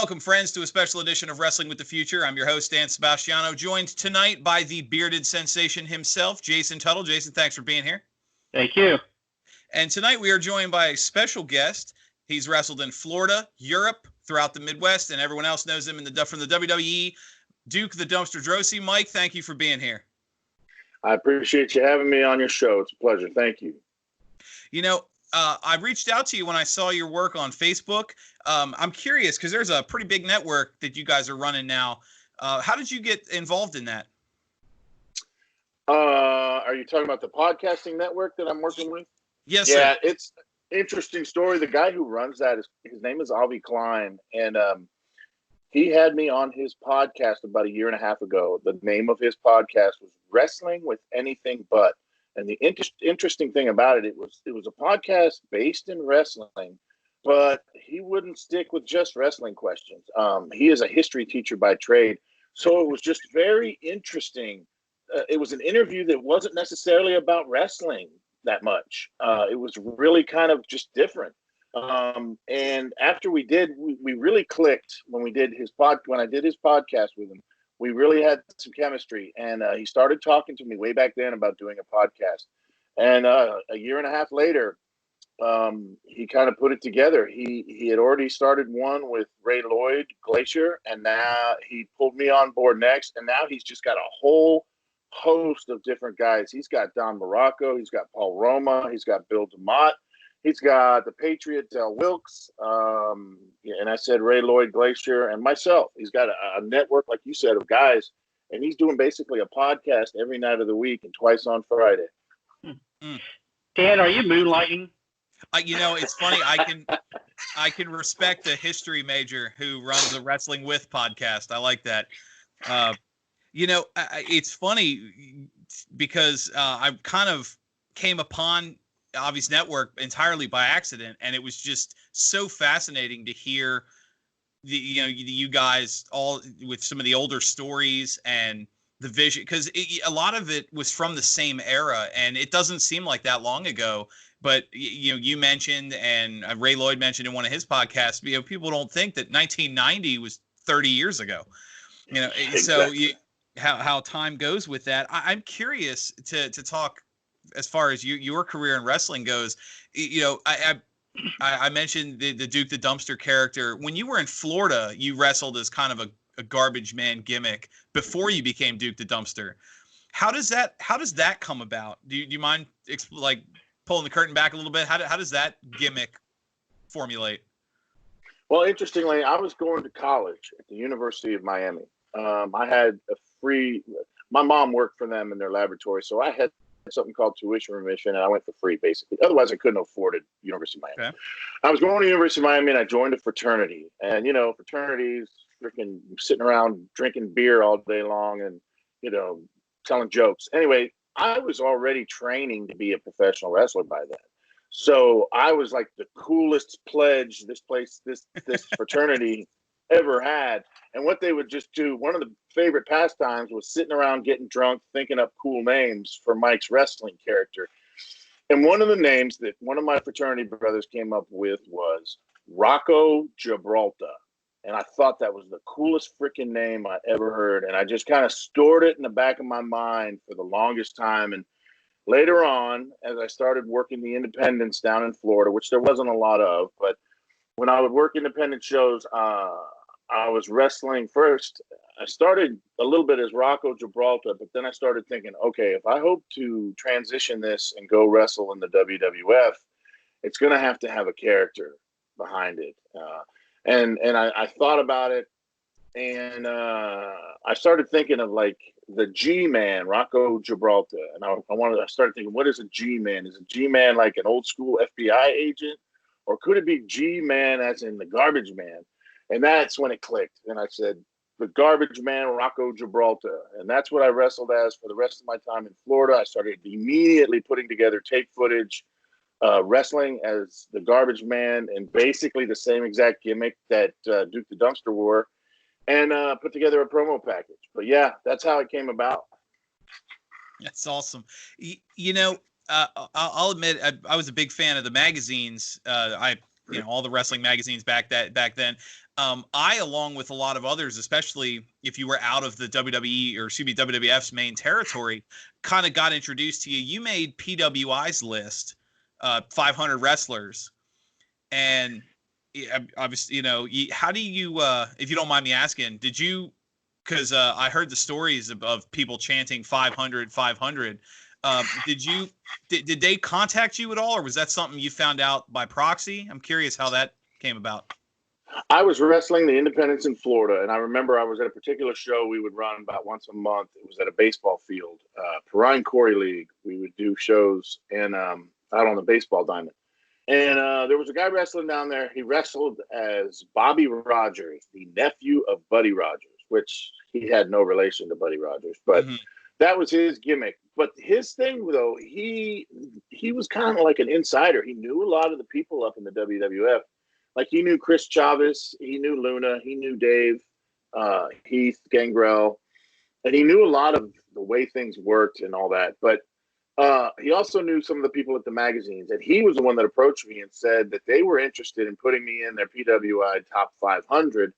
Welcome, friends, to a special edition of Wrestling with the Future. I'm your host, Dan Sebastiano, joined tonight by the bearded sensation himself, Jason Tuttle. Jason, thanks for being here. Thank you. And tonight we are joined by a special guest. He's wrestled in Florida, Europe, throughout the Midwest, and everyone else knows him from the WWE. Duke the Dumpster Droese. Mike, thank you for being here. I appreciate you having me on your show. It's a pleasure. Thank you. You know, I reached out to you when I saw your work on Facebook. I'm curious because there's a pretty big network that you guys are running now. How did you get involved in that? Are you talking about the podcasting network that I'm working with? Yes, yeah, sir. It's an interesting story. The guy who runs that, his name is Avi Klein, and he had me on his podcast about a year and a half ago. The name of his podcast was Wrestling with Anything But. And the interesting thing about it was a podcast based in wrestling, but he wouldn't stick with just wrestling questions. He is a history teacher by trade, so it was just very interesting. It was an interview that wasn't necessarily about wrestling that much. It was really kind of just different. And after we really clicked when I did his podcast with him. We really had some chemistry, and he started talking to me way back then about doing a podcast. And a year and a half later, he kind of put it together. He had already started one with Ray Lloyd Glacier, and now he pulled me on board next. And now he's just got a whole host of different guys. He's got Don Morocco, he's got Paul Roma, he's got Bill DeMott. He's got the Patriot, Del Wilkes, and I said Ray Lloyd Glacier, and myself. He's got a network, like you said, of guys, and he's doing basically a podcast every night of the week and twice on Friday. Dan, are you moonlighting? It's funny. I can respect a history major who runs a Wrestling With podcast. I like that. It's funny because I kind of came upon Avi's network entirely by accident, and it was just so fascinating to hear you guys all with some of the older stories and the vision, because a lot of it was from the same era, and it doesn't seem like that long ago. But you mentioned, and Ray Lloyd mentioned in one of his podcasts, people don't think that 1990 was 30 years ago. Exactly. So how time goes with that. I'm curious to talk as far as your career in wrestling goes. I mentioned the Duke the Dumpster character. When you were in Florida, you wrestled as kind of a garbage man gimmick before you became Duke the Dumpster. How does that come about? Do you mind pulling the curtain back a little bit? How does that gimmick formulate? Well, interestingly, I was going to college at the University of Miami. I had my mom worked for them in their laboratory, so I had something called tuition remission, and I went for free, basically. Otherwise, I couldn't afford it, University of Miami. Okay. I was going to University of Miami, and I joined a fraternity. And, fraternities, freaking sitting around drinking beer all day long and, telling jokes. Anyway, I was already training to be a professional wrestler by then. So I was like the coolest pledge this fraternity ever had. And what they would just do, one of the favorite pastimes was sitting around getting drunk, thinking up cool names for Mike's wrestling character. And one of the names that one of my fraternity brothers came up with was Rocco Gibraltar. And I thought that was the coolest freaking name I ever heard. And I just kind of stored it in the back of my mind for the longest time. And later on, as I started working the independents down in Florida, which there wasn't a lot of, but when I would work independent shows, I was wrestling first. I started a little bit as Rocco Gibraltar, but then I started thinking, okay, if I hope to transition this and go wrestle in the WWF, it's going to have a character behind it. And I thought about it, and I started thinking of like the G-Man, Rocco Gibraltar. And I started thinking, what is a G-Man? Is a G-Man like an old school FBI agent? Or could it be G-Man as in the garbage man? And that's when it clicked. And I said, the garbage man, Rocco Gibraltar. And that's what I wrestled as for the rest of my time in Florida. I started immediately putting together tape footage, wrestling as the garbage man, and basically the same exact gimmick that Duke the Dumpster wore, and put together a promo package. But yeah, that's how it came about. That's awesome. I'll admit I was a big fan of the magazines. I all the wrestling magazines back then. I, along with a lot of others, especially if you were out of the WWE or excuse me, WWF's main territory, kind of got introduced to you. You made PWI's list, 500 wrestlers, and obviously, how do you, if you don't mind me asking, did you? Because I heard the stories of people chanting 500, 500. Did they contact you at all, or was that something you found out by proxy? I'm curious how that came about. I was wrestling the independents in Florida, and I remember I was at a particular show we would run about once a month. It was at a baseball field, Perrine Corey League. We would do shows and out on the baseball diamond. And there was a guy wrestling down there. He wrestled as Bobby Rogers, the nephew of Buddy Rogers, which he had no relation to Buddy Rogers, but that was his gimmick. But his thing, though, he was kind of like an insider. He knew a lot of the people up in the WWF. Like, he knew Chris Chavez, he knew Luna, he knew Dave, Heath, Gangrel, and he knew a lot of the way things worked and all that. But he also knew some of the people at the magazines, and he was the one that approached me and said that they were interested in putting me in their PWI top 500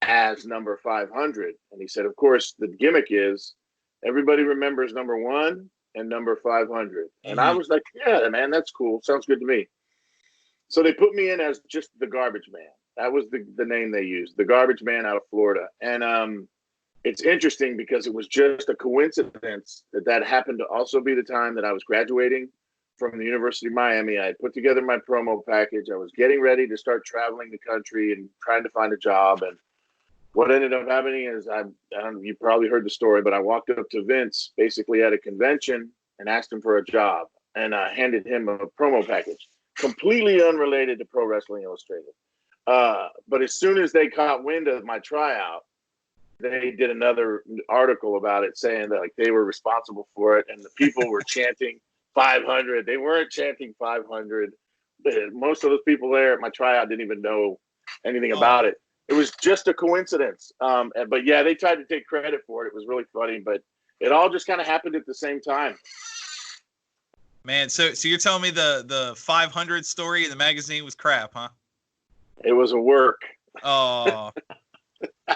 as number 500. And he said, of course, the gimmick is everybody remembers number 1 and number 500. And I was like, yeah, man, that's cool. Sounds good to me. So they put me in as just the Garbage Man. That was the name they used, the Garbage Man out of Florida. And it's interesting because it was just a coincidence that happened to also be the time that I was graduating from the University of Miami. I had put together my promo package. I was getting ready to start traveling the country and trying to find a job. And what ended up happening is, I don't know, you probably heard the story, but I walked up to Vince basically at a convention and asked him for a job, and I handed him a promo package, completely unrelated to Pro Wrestling Illustrated. But as soon as they caught wind of my tryout, they did another article about it saying that, like, they were responsible for it, and the people were chanting 500. They weren't chanting 500. Most of those people there at my tryout didn't even know anything about it. It was just a coincidence. But yeah, they tried to take credit for it. It was really funny, but it all just kind of happened at the same time. Man, so you're telling me the 500 story in the magazine was crap, huh? It was a work. Oh,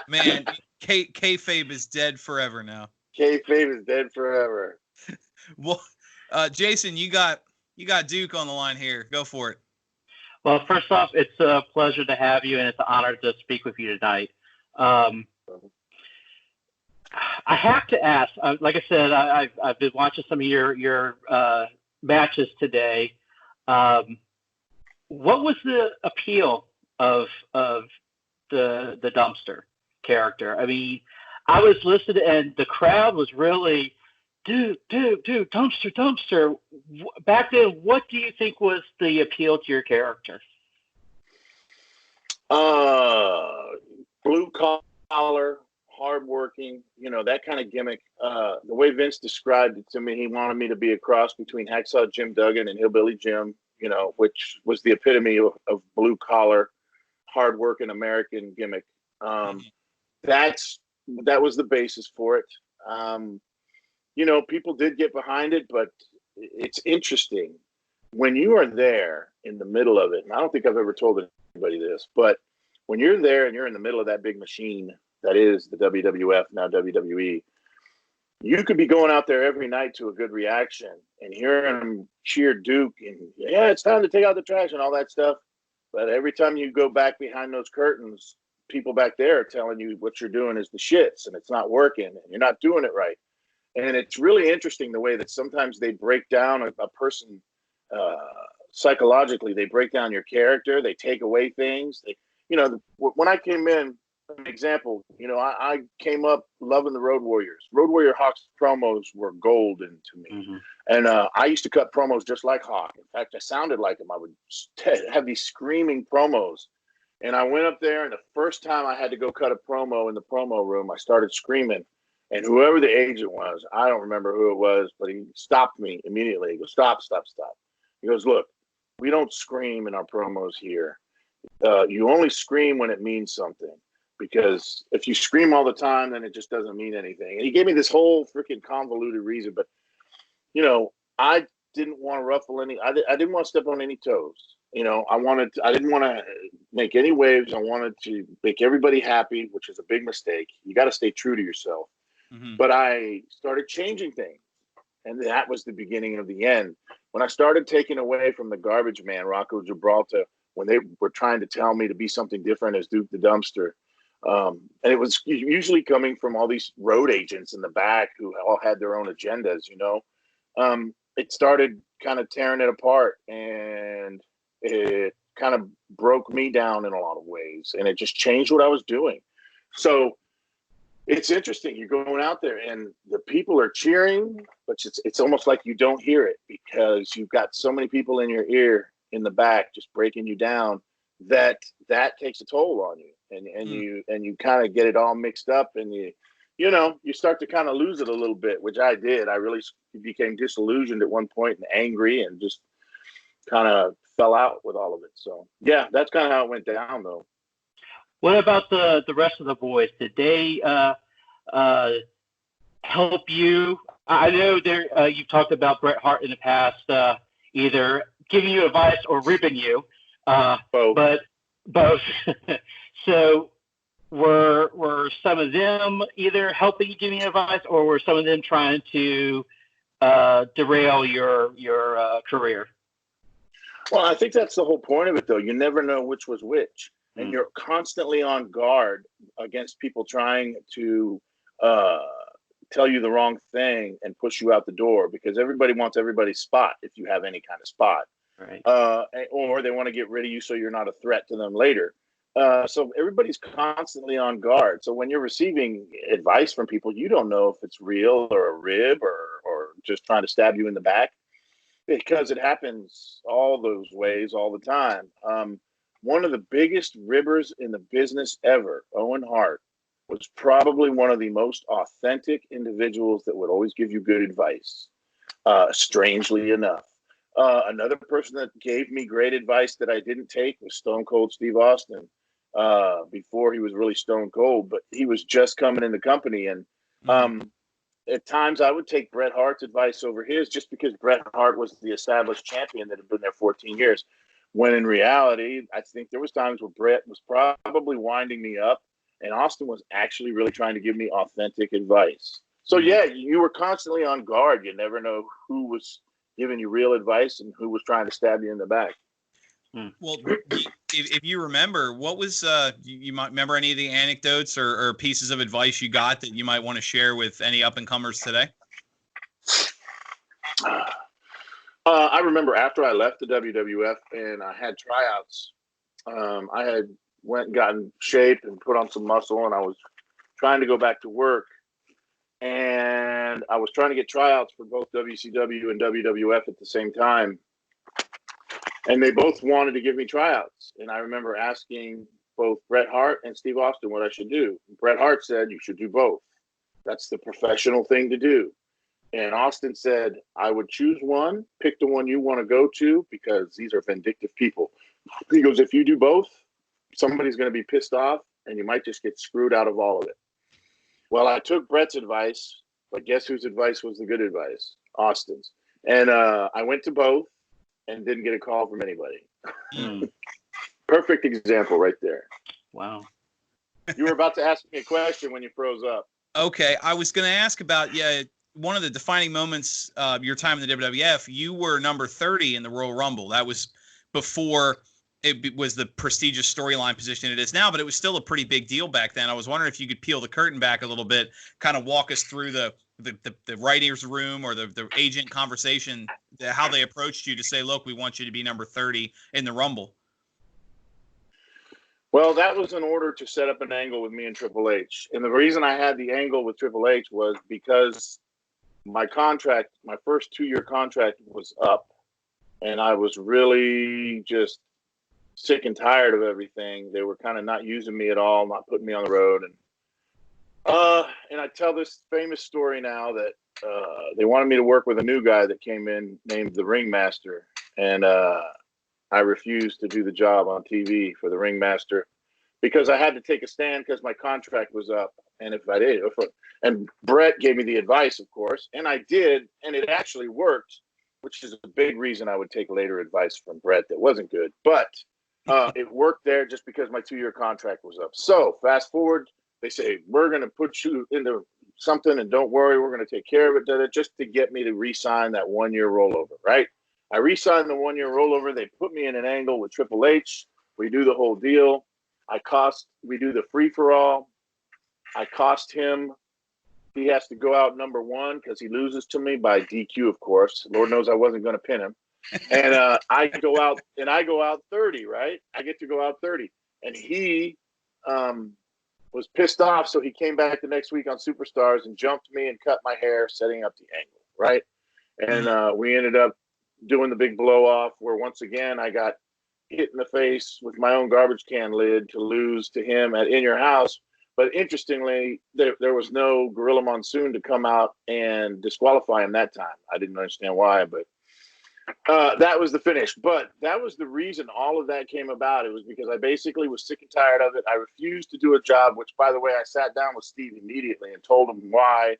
man, kayfabe is dead forever now. Kayfabe is dead forever. Well, Jason, you got Duke on the line here. Go for it. Well, first off, it's a pleasure to have you, and it's an honor to speak with you tonight. I have to ask, like I said, I've been watching some of your matches today. What was the appeal of the dumpster character? I mean, I was listening, and the crowd was really, dude, dumpster. Back then, what do you think was the appeal to your character? Blue collar, hardworking, that kind of gimmick. The way Vince described it to me, he wanted me to be a cross between Hacksaw Jim Duggan and Hillbilly Jim, which was the epitome of blue collar, hardworking American gimmick. That was the basis for it. People did get behind it, but it's interesting when you are there in the middle of it. And I don't think I've ever told anybody this, but when you're there and you're in the middle of that big machine that is the WWF, now WWE, you could be going out there every night to a good reaction and hearing them cheer Duke and, yeah, it's time to take out the trash and all that stuff. But every time you go back behind those curtains, people back there are telling you what you're doing is the shits and it's not working and you're not doing it right. And it's really interesting the way that sometimes they break down a person psychologically. They break down your character. They take away things. When I came in, an example, I came up loving the Road Warriors. Road Warrior Hawk's promos were golden to me. And I used to cut promos just like Hawk. In fact, I sounded like him. I would have these screaming promos. And I went up there, and the first time I had to go cut a promo in the promo room, I started screaming. And whoever the agent was, I don't remember who it was, but he stopped me immediately. He goes, stop. He goes, look, we don't scream in our promos here. You only scream when it means something. Because if you scream all the time, then it just doesn't mean anything. And he gave me this whole freaking convoluted reason. But, I didn't want to ruffle any – I didn't want to step on any toes. I didn't want to make any waves. I wanted to make everybody happy, which is a big mistake. You got to stay true to yourself. Mm-hmm. But I started changing things. And that was the beginning of the end. When I started taking away from the garbage man, Rocco Gibraltar, when they were trying to tell me to be something different as Duke the Dumpster. And it was usually coming from all these road agents in the back who all had their own agendas, it started kind of tearing it apart, and it kind of broke me down in a lot of ways, and it just changed what I was doing. So it's interesting. You're going out there and the people are cheering, but it's almost like you don't hear it because you've got so many people in your ear in the back just breaking you down that takes a toll on you, and you kind of get it all mixed up, and you start to kind of lose it a little bit, which I did. I really became disillusioned at one point and angry and just kind of fell out with all of it. So yeah, that's kind of how it went down though. What about the rest of the boys? Did they help you? I know you've talked about Bret Hart in the past, either giving you advice or ribbing you. Both. But both. So were some of them either helping you, giving you advice, or were some of them trying to derail your career? Well, I think that's the whole point of it, though. You never know which was which. And you're constantly on guard against people trying to tell you the wrong thing and push you out the door, because everybody wants everybody's spot if you have any kind of spot. Right. Or they want to get rid of you so you're not a threat to them later. So everybody's constantly on guard. So when you're receiving advice from people, you don't know if it's real or a rib or just trying to stab you in the back, because it happens all those ways all the time. One of the biggest ribbers in the business ever, Owen Hart, was probably one of the most authentic individuals that would always give you good advice, strangely enough. Another person that gave me great advice that I didn't take was Stone Cold Steve Austin, before he was really Stone Cold, but he was just coming in the company. And at times I would take Bret Hart's advice over his, just because Bret Hart was the established champion that had been there 14 years. When in reality, I think there was times where Bret was probably winding me up, and Austin was actually really trying to give me authentic advice. So yeah, you were constantly on guard. You never know who was giving you real advice and who was trying to stab you in the back. Well, if you remember, what was you might remember any of the anecdotes or pieces of advice you got that you might want to share with any up and comers today? I remember after I left the WWF and I had tryouts, I had went and gotten shape and put on some muscle, and I was trying to go back to work, and I was trying to get tryouts for both WCW and WWF at the same time, and they both wanted to give me tryouts. And I remember asking both Bret Hart and Steve Austin what I should do. Bret Hart said, "You should do both. That's the professional thing to do." And Austin said, "I would choose one, pick the one you want to go to, because these are vindictive people." He goes, "If you do both, somebody's going to be pissed off, and you might just get screwed out of all of it." Well, I took Bret's advice, but guess whose advice was the good advice? Austin's. And I went to both and didn't get a call from anybody. Perfect example right there. Wow. You were about to ask me a question when you froze up. Okay, I was going to ask about, one of the defining moments of your time in the WWF. You were number 30 in the Royal Rumble. That was before it was the prestigious storyline position it is now, but it was still a pretty big deal back then. I was wondering if you could peel the curtain back a little bit, kind of walk us through the writer's room or the agent conversation, how they approached you to say, "Look, we want you to be number 30 in the Rumble." Well, that was in order to set up an angle with me and Triple H. And the reason I had the angle with Triple H was because my contract, my first 2-year contract was up, and I was really just sick and tired of everything. They were kind of not using me at all, not putting me on the road. And I tell this famous story now that they wanted me to work with a new guy that came in named the Ringmaster. And I refused to do the job on TV for the Ringmaster because I had to take a stand because my contract was up. And and Bret gave me the advice, of course, and I did, and it actually worked. which is a big reason I would take later advice from Brett that wasn't good. But it worked there just because my 2-year contract was up. So fast forward, they say, we're going to put you into something and don't worry, we're going to take care of it, just to get me to re-sign that 1-year rollover, right? I re-signed the 1-year rollover. They put me in an angle with Triple H. We do the whole deal. We do the free-for-all. I cost him. He has to go out number 1 because he loses to me by DQ, of course. Lord knows I wasn't going to pin him. And I go out 30, right? I get to go out 30. And he was pissed off, so he came back the next week on Superstars and jumped me and cut my hair, setting up the angle, right? And we ended up doing the big blow-off where, once again, I got hit in the face with my own garbage can lid to lose to him at In Your House. But interestingly, there was no Gorilla Monsoon to come out and disqualify him that time. I didn't understand why, but that was the finish. But that was the reason all of that came about. It was because I basically was sick and tired of it. I refused to do a job, which, by the way, I sat down with Steve immediately and told him why.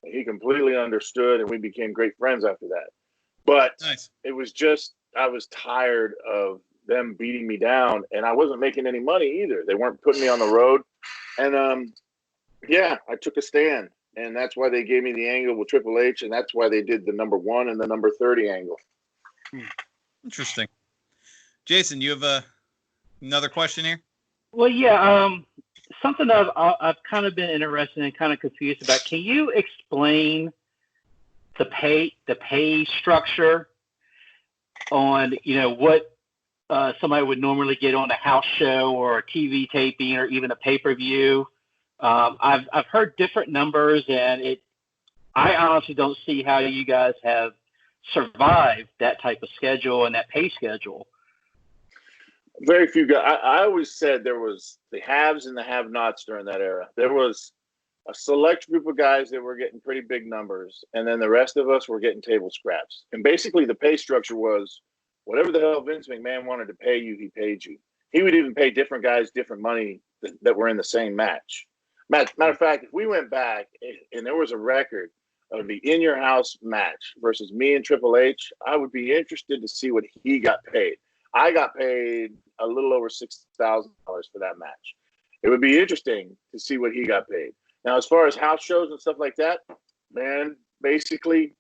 And he completely understood, and we became great friends after that. But nice. It was just, I was tired of them beating me down, and I wasn't making any money either. They weren't putting me on the road. And, I took a stand, and that's why they gave me the angle with Triple H, and that's why they did the number 1 and the number 30 angle. Interesting. Jason, you have another question here? Well, yeah, something that I've kind of been interested and kind of confused about. Can you explain the pay structure on, what somebody would normally get on a house show or a TV taping or even a pay-per-view? I've heard different numbers, and I honestly don't see how you guys have survived that type of schedule and that pay schedule. Very few guys. I always said there was the haves and the have-nots during that era. There was a select group of guys that were getting pretty big numbers, and then the rest of us were getting table scraps. And basically the pay structure was whatever the hell Vince McMahon wanted to pay you, he paid you. He would even pay different guys different money that were in the same match. Matter of fact, if we went back and there was a record of the In Your House match versus me and Triple H, I would be interested to see what he got paid. I got paid a little over $6,000 for that match. It would be interesting to see what he got paid. Now, as far as house shows and stuff like that, man, basically,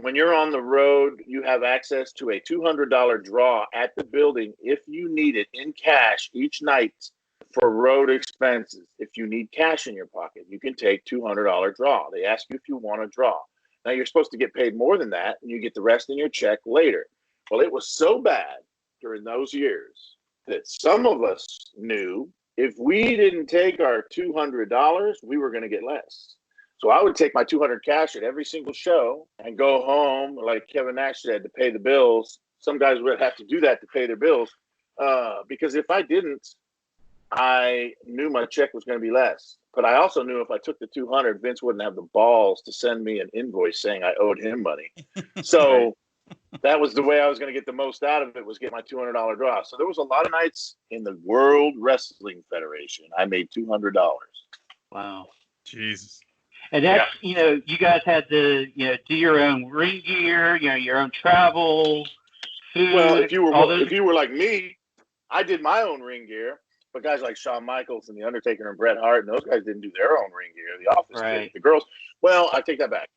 when you're on the road, you have access to a $200 draw at the building if you need it in cash each night for road expenses. If you need cash in your pocket, you can take $200 draw. They ask you if you want to draw. Now, you're supposed to get paid more than that, and you get the rest in your check later. Well, it was so bad during those years that some of us knew if we didn't take our $200, we were going to get less. So I would take my $200 cash at every single show and go home, like Kevin Nash said, to pay the bills. Some guys would have to do that to pay their bills because if I didn't, I knew my check was going to be less. But I also knew if I took the $200, Vince wouldn't have the balls to send me an invoice saying I owed him money. So that was the way I was going to get the most out of it, was get my $200 draw. So there was a lot of nights in the World Wrestling Federation I made $200. Wow. Jesus. And that's, you guys had to, do your own ring gear, your own travel, food. Well, if you were like me, I did my own ring gear. But guys like Shawn Michaels and The Undertaker and Bret Hart, and those guys didn't do their own ring gear. The Office did. The girls, well, I take that back.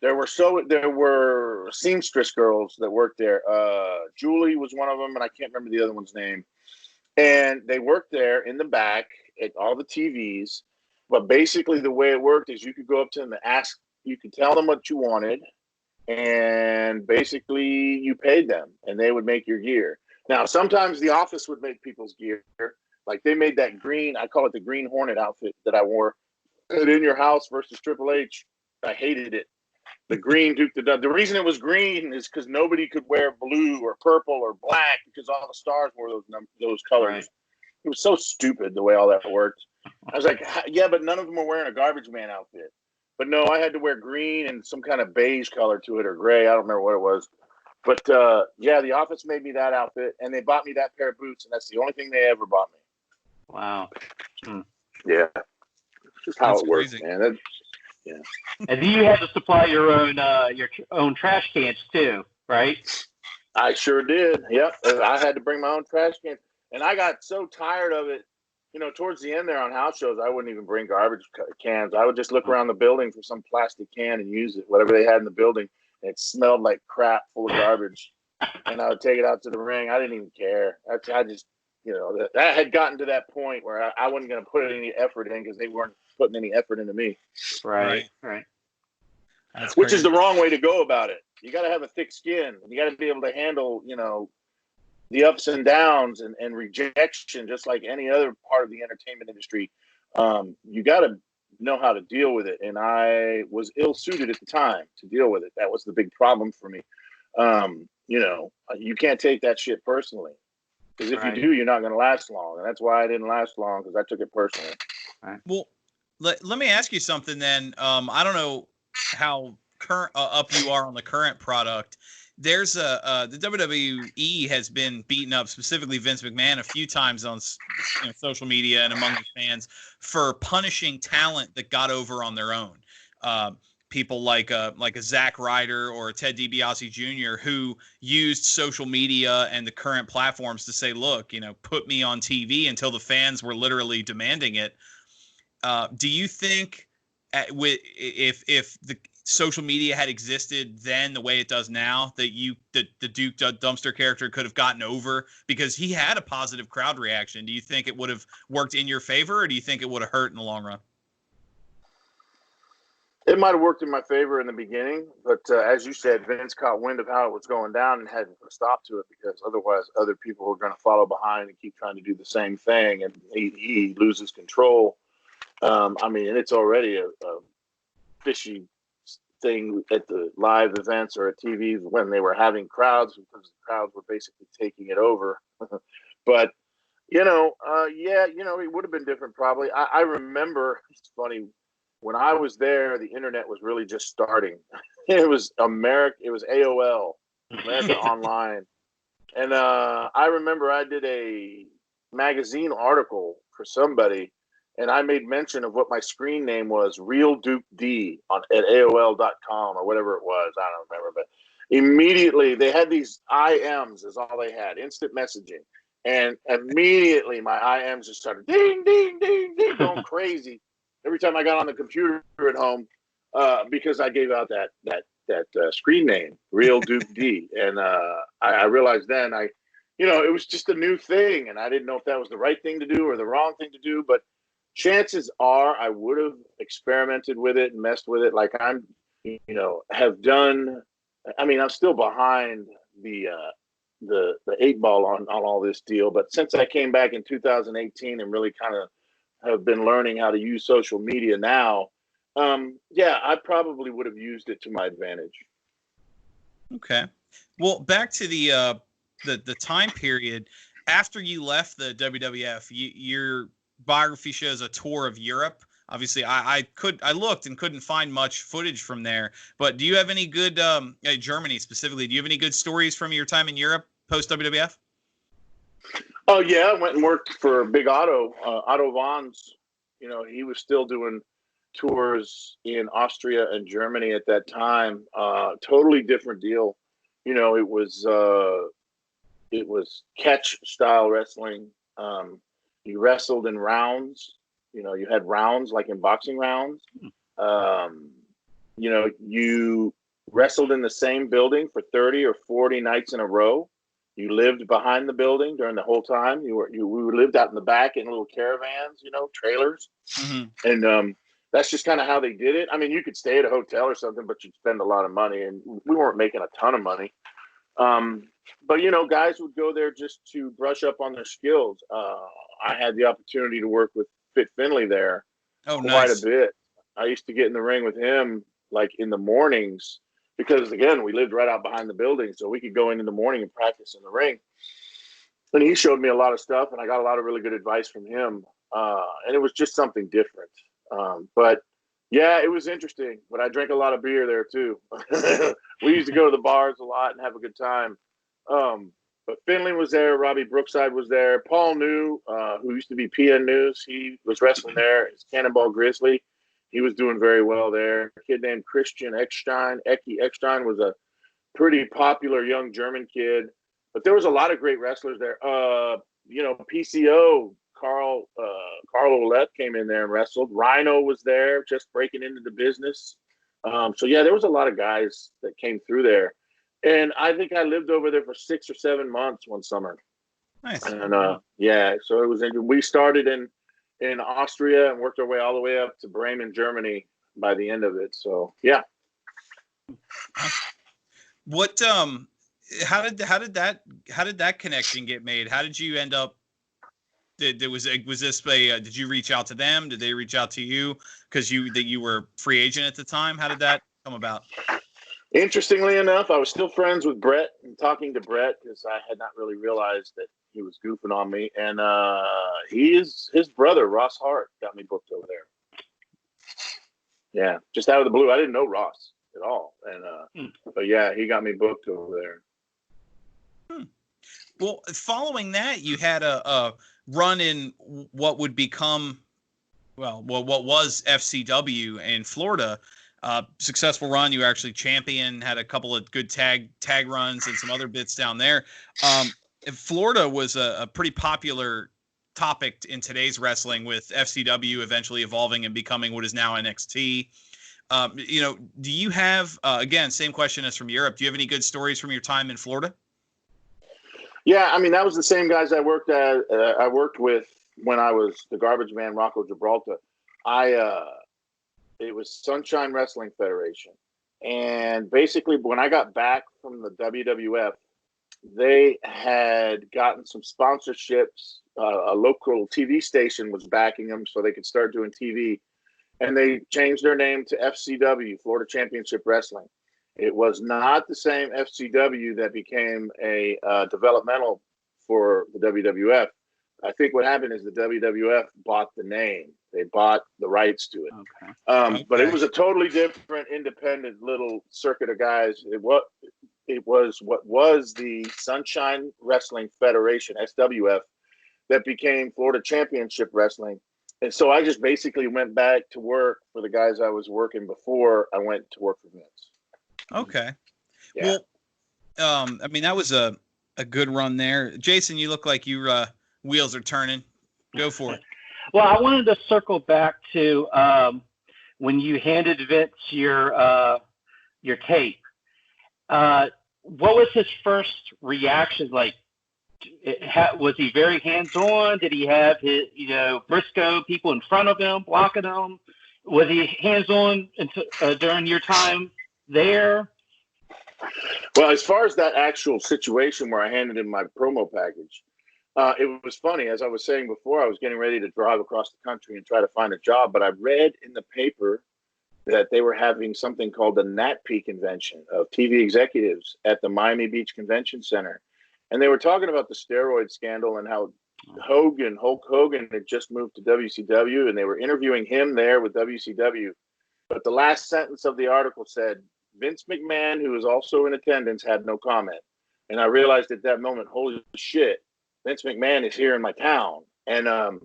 There were seamstress girls that worked there. Julie was one of them, and I can't remember the other one's name. And they worked there in the back at all the TVs. But basically the way it worked is you could go up to them and ask, you could tell them what you wanted, and basically you paid them, and they would make your gear. Now, sometimes the Office would make people's gear. Like they made that green, I call it the Green Hornet outfit that I wore at In Your House versus Triple H. I hated it. The green Duke the reason it was green is because nobody could wear blue or purple or black because all the stars wore those colors. Right. It was so stupid the way all that worked. I was like, yeah, but none of them were wearing a garbage man outfit. But no, I had to wear green and some kind of beige color to it or gray. I don't remember what it was. But, the Office made me that outfit, and they bought me that pair of boots, and that's the only thing they ever bought me. Wow. Yeah. It's just how it works, man. Yeah. And you had to supply your own trash cans too, right? I sure did. Yep. I had to bring my own trash cans. And I got so tired of it, towards the end there on house shows, I wouldn't even bring garbage cans. I would just look around the building for some plastic can and use it, whatever they had in the building. And it smelled like crap, full of garbage. And I would take it out to the ring. I didn't even care. I just, that had gotten to that point where I wasn't going to put any effort in because they weren't putting any effort into me. Right. That's Which crazy. is the wrong way to go about it. You got to have a thick skin. You got to be able to handle, the ups and downs and rejection, just like any other part of the entertainment industry. You got to know how to deal with it. And I was ill-suited at the time to deal with it. That was the big problem for me. You can't take that shit personally. Because if you do, you're not going to last long. And that's why I didn't last long, because I took it personally. Right. Well, let me ask you something then. I don't know how current up you are on the current product. There's the WWE has been beaten up, specifically Vince McMahon, a few times on social media and among the fans for punishing talent that got over on their own. People like a Zack Ryder or a Ted DiBiase Jr. who used social media and the current platforms to say, look, put me on TV, until the fans were literally demanding it. Do you think if the social media had existed then the way it does now, that the Duke Dumpster character could have gotten over because he had a positive crowd reaction? Do you think it would have worked in your favor, or do you think it would have hurt in the long run? It might have worked in my favor in the beginning, but as you said, Vince caught wind of how it was going down and had to put a stop to it, because otherwise other people were going to follow behind and keep trying to do the same thing, and he loses control. And it's already a fishy thing at the live events or at TV when they were having crowds, because the crowds were basically taking it over. But, it would have been different probably. I remember, it's funny, when I was there, the internet was really just starting. It was AOL, America Online. And I remember I did a magazine article for somebody, and I made mention of what my screen name was, Real Duke D, at AOL.com or whatever it was. I don't remember. But immediately they had these IMs is all they had, instant messaging. And immediately my IMs just started ding, ding, ding, ding, going crazy every time I got on the computer at home, because I gave out that screen name, Real Duke D. And I realized then it was just a new thing, and I didn't know if that was the right thing to do or the wrong thing to do. But chances are I would have experimented with it and messed with it, like have done. I'm still behind the 8 ball on all this deal, but since I came back in 2018 and really kind of have been learning how to use social media now, I probably would have used it to my advantage. Okay. Well, back to the time period after you left the WWF. Your biography shows a tour of Europe. Obviously, I looked and couldn't find much footage from there. But do you have any good Germany specifically? Do you have any good stories from your time in Europe post WWF? Oh yeah, I went and worked for Big Otto Vons. He was still doing tours in Austria and Germany at that time. Totally different deal. It was catch style wrestling. You wrestled in rounds. You had rounds like in boxing rounds. You wrestled in the same building for 30 or 40 nights in a row. You lived behind the building during the whole time. We lived out in the back in little caravans, trailers. Mm-hmm. And that's just kind of how they did it. You could stay at a hotel or something, but you'd spend a lot of money, and we weren't making a ton of money. But guys would go there just to brush up on their skills. I had the opportunity to work with Fit Finlay there quite a bit. I used to get in the ring with him like in the mornings, because again, we lived right out behind the building, so we could go in the morning and practice in the ring. And he showed me a lot of stuff, and I got a lot of really good advice from him. And it was just something different. But yeah, it was interesting. But I drank a lot of beer there too. We used to go to the bars a lot and have a good time. But Finlay was there. Robbie Brookside was there. Paul New, who used to be PN News, he was wrestling there. It's Cannonball Grizzly. He was doing very well there. A kid named Christian Eckstein. Ecke Eckstein was a pretty popular young German kid. But there was a lot of great wrestlers there. PCO, Carl Ouellette came in there and wrestled. Rhino was there, just breaking into the business. There was a lot of guys that came through there. And I think I lived over there for 6 or 7 months one summer. Nice. And so it was. We started in Austria and worked our way all the way up to Bremen, Germany by the end of it. So yeah. What how did that connection get made? How did you end up? Did you reach out to them? Did they reach out to you because you were free agent at the time? How did that come about? Interestingly enough, I was still friends with Brett and talking to Brett because I had not really realized that he was goofing on me. And his brother, Ross Hart, got me booked over there. Yeah, just out of the blue. I didn't know Ross at all. And but yeah, he got me booked over there. Well, following that, you had a run in what would become, what was FCW in Florida. Successful run. You were actually champion, had a couple of good tag runs and some other bits down there. Florida was a pretty popular topic in today's wrestling, with FCW eventually evolving and becoming what is now NXT. Do you have, again, same question as from Europe, do you have any good stories from your time in Florida? Yeah, I mean, that was the same guys I worked with when I was the garbage man, Rocco Gibraltar. It was Sunshine Wrestling Federation. And basically, when I got back from the WWF, they had gotten some sponsorships. A local TV station was backing them so they could start doing TV. And they changed their name to FCW, Florida Championship Wrestling. It was not the same FCW that became a developmental for the WWF. I think what happened is the WWF bought the name. They bought the rights to it. Okay. But it was a totally different, independent little circuit of guys. It was what was the Sunshine Wrestling Federation, SWF, that became Florida Championship Wrestling. And so I just basically went back to work for the guys I was working before I went to work for Vince. Okay. Yeah. Well, I mean, that was a good run there. Jason, you look like your wheels are turning. Go for it. Well, I wanted to circle back to when you handed Vince your tape. What was his first reaction like? Was he very hands-on? Did he have his, Briscoe people in front of him, blocking him? Was he hands-on during your time there? Well, as far as that actual situation where I handed him my promo package, it was funny. As I was saying before, I was getting ready to drive across the country and try to find a job, but I read in the paper that they were having something called the NatP convention of TV executives at the Miami Beach Convention Center. And they were talking about the steroid scandal and how Hulk Hogan had just moved to WCW, and they were interviewing him there with WCW. But the last sentence of the article said, Vince McMahon, who was also in attendance, had no comment. And I realized at that moment, holy shit, Vince McMahon is here in my town. And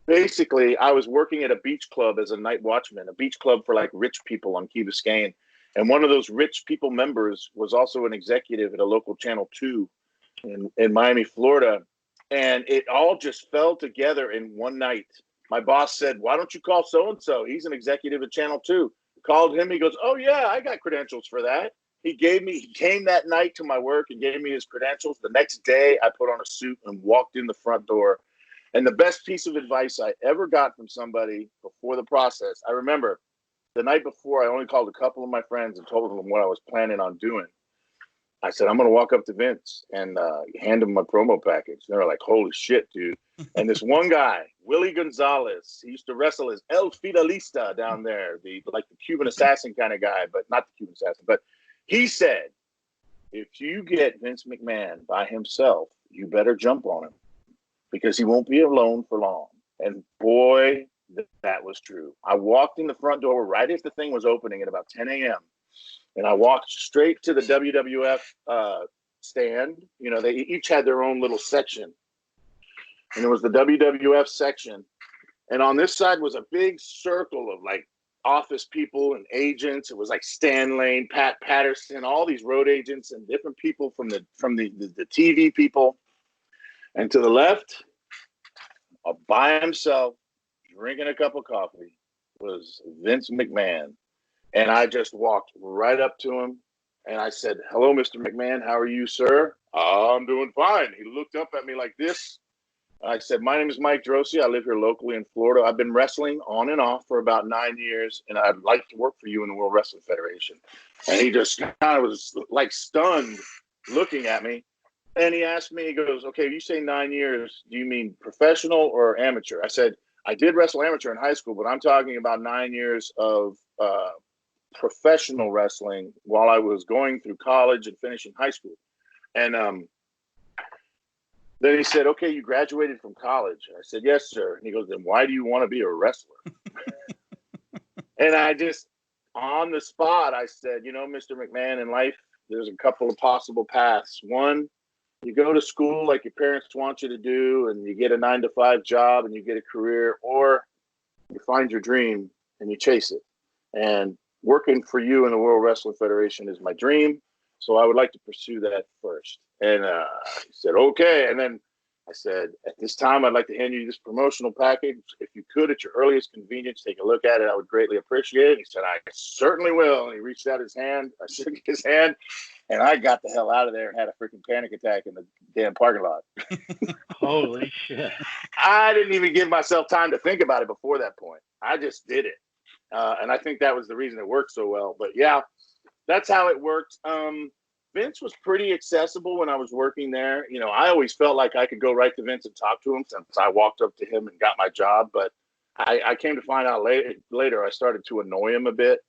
basically, I was working at a beach club as a night watchman, a beach club for like rich people on Key Biscayne. And one of those rich people members was also an executive at a local Channel 2 in Miami, Florida. And it all just fell together in one night. My boss said, why don't you call so-and-so? He's an executive at Channel 2. Called him. He goes, oh, yeah, I got credentials for that. He came that night to my work and gave me his credentials. The next day, I put on a suit and walked in the front door. And the best piece of advice I ever got from somebody before the process, I remember the night before, I only called a couple of my friends and told them what I was planning on doing. I said, I'm going to walk up to Vince and hand him my promo package. And they were like, holy shit, dude. And this one guy, Willie Gonzalez, he used to wrestle as El Fidelista down there, the Cuban assassin kind of guy, but not the Cuban assassin. But he said, if you get Vince McMahon by himself, you better jump on him because he won't be alone for long. And boy, that was true. I walked in the front door right as the thing was opening at about 10 a.m. And I walked straight to the WWF stand. They each had their own little section. And it was the WWF section. And on this side was a big circle of like office people and agents. It was like Stan Lane, Pat Patterson, all these road agents and different people from the TV people. And to the left, by himself, drinking a cup of coffee, was Vince McMahon. And I just walked right up to him and I said, "Hello, Mr. McMahon. How are you, sir?" "I'm doing fine." He looked up at me like this. I said, "My name is Mike Droese. I live here locally in Florida. I've been wrestling on and off for about 9 years, and I'd like to work for you in the World Wrestling Federation." And he just kind of was like stunned looking at me. And he asked me, he goes, "Okay, you say 9 years. Do you mean professional or amateur?" I said, "I did wrestle amateur in high school, but I'm talking about 9 years of professional wrestling while I was going through college and finishing high school." And then he said, "Okay, you graduated from college." I said, "Yes, sir." And he goes, "Then why do you want to be a wrestler?" And I just, on the spot, I said, "Mr. McMahon, in life, there's a couple of possible paths. One, you go to school like your parents want you to do, and you get a 9-to-5 job and you get a career, or you find your dream and you chase it. And working for you in the World Wrestling Federation is my dream. So I would like to pursue that first." And he said, "Okay." And then I said, "At this time, I'd like to hand you this promotional package. If you could, at your earliest convenience, take a look at it. I would greatly appreciate it." He said, "I certainly will." And he reached out his hand. I shook his hand, and I got the hell out of there and had a freaking panic attack in the damn parking lot. Holy shit. I didn't even give myself time to think about it before that point. I just did it. And I think that was the reason it worked so well. But yeah, that's how it worked. Vince was pretty accessible when I was working there. I always felt like I could go right to Vince and talk to him since I walked up to him and got my job. But I came to find out later I started to annoy him a bit.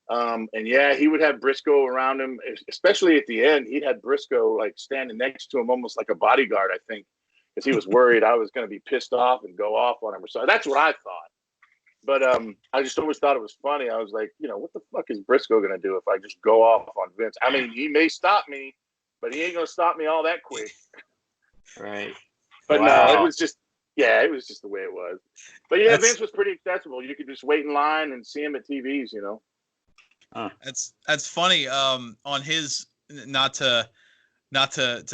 And yeah, he would have Briscoe around him, especially at the end. He'd had Briscoe like standing next to him almost like a bodyguard, I think, because he was worried I was going to be pissed off and go off on him. So that's what I thought. But I just always thought it was funny. I was like, what the fuck is Briscoe going to do if I just go off on Vince? I mean, he may stop me, but he ain't going to stop me all that quick. Right. But Wow. no, it was just the way it was. But yeah, Vince was pretty accessible. You could just wait in line and see him at TVs, That's funny. On his, not to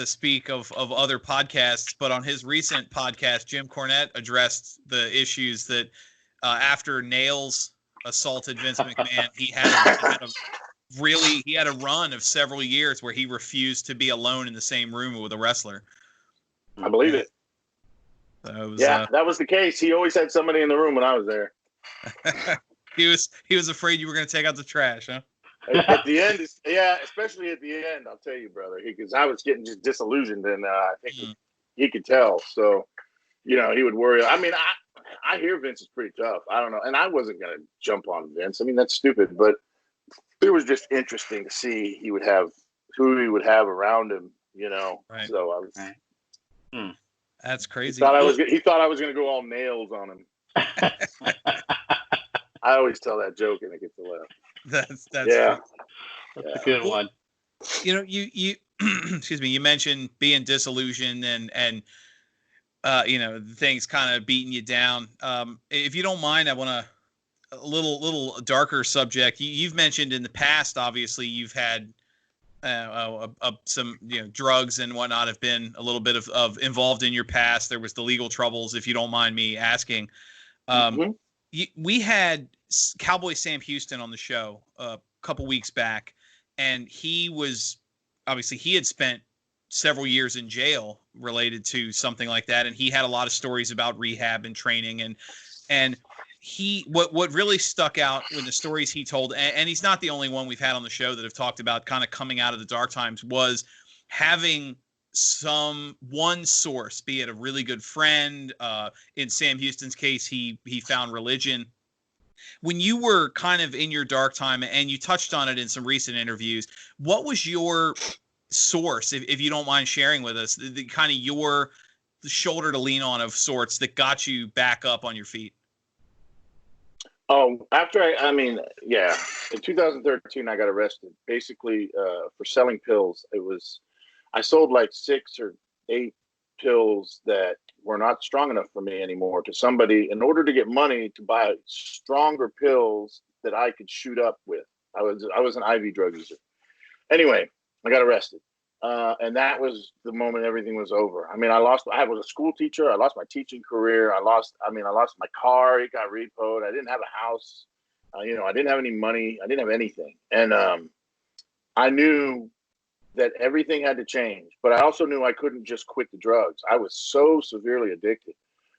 speak of other podcasts, but on his recent podcast, Jim Cornette addressed the issues that after Nails assaulted Vince McMahon, he had a run of several years where he refused to be alone in the same room with a wrestler. I believe it. So that was the case. He always had somebody in the room when I was there. He was afraid you were going to take out the trash, huh? At the end, especially at the end, I'll tell you, brother, because I was getting just disillusioned, and I think he could tell. So, he would worry. I mean, I hear Vince is pretty tough. I don't know, and I wasn't gonna jump on Vince. I mean, that's stupid, but it was just interesting to see who he would have around him. Right. So I was. That's crazy. He thought I was gonna go all Nails on him. I always tell that joke, and it gets a laugh. That's That's a good one. You excuse me, you mentioned being disillusioned and things kind of beating you down. If you don't mind, I want a little darker subject. You've mentioned in the past, obviously you've had some drugs and whatnot have been a little bit of involved in your past. There was the legal troubles, if you don't mind me asking. We had Cowboy Sam Houston on the show a couple weeks back, and he had spent several years in jail related to something like that, and he had a lot of stories about rehab and training, and he what really stuck out when the stories he told, and he's not the only one we've had on the show that have talked about kind of coming out of the dark times, was having one source, be it a really good friend. In Sam Houston's case, he found religion. When you were kind of in your dark time, and you touched on it in some recent interviews, what was your source, if you don't mind sharing with us, the kind of your shoulder to lean on of sorts that got you back up on your feet? Oh, after in 2013, I got arrested basically for selling pills. I sold like 6 or 8 pills that were not strong enough for me anymore. To somebody, in order to get money to buy stronger pills that I could shoot up with. I was an IV drug user. Anyway, I got arrested. And that was the moment everything was over. I mean, I was a school teacher. I lost my teaching career. I lost my car. It got repoed. I didn't have a house. I didn't have any money. I didn't have anything. And I knew that everything had to change, but I also knew I couldn't just quit the drugs. I was so severely addicted.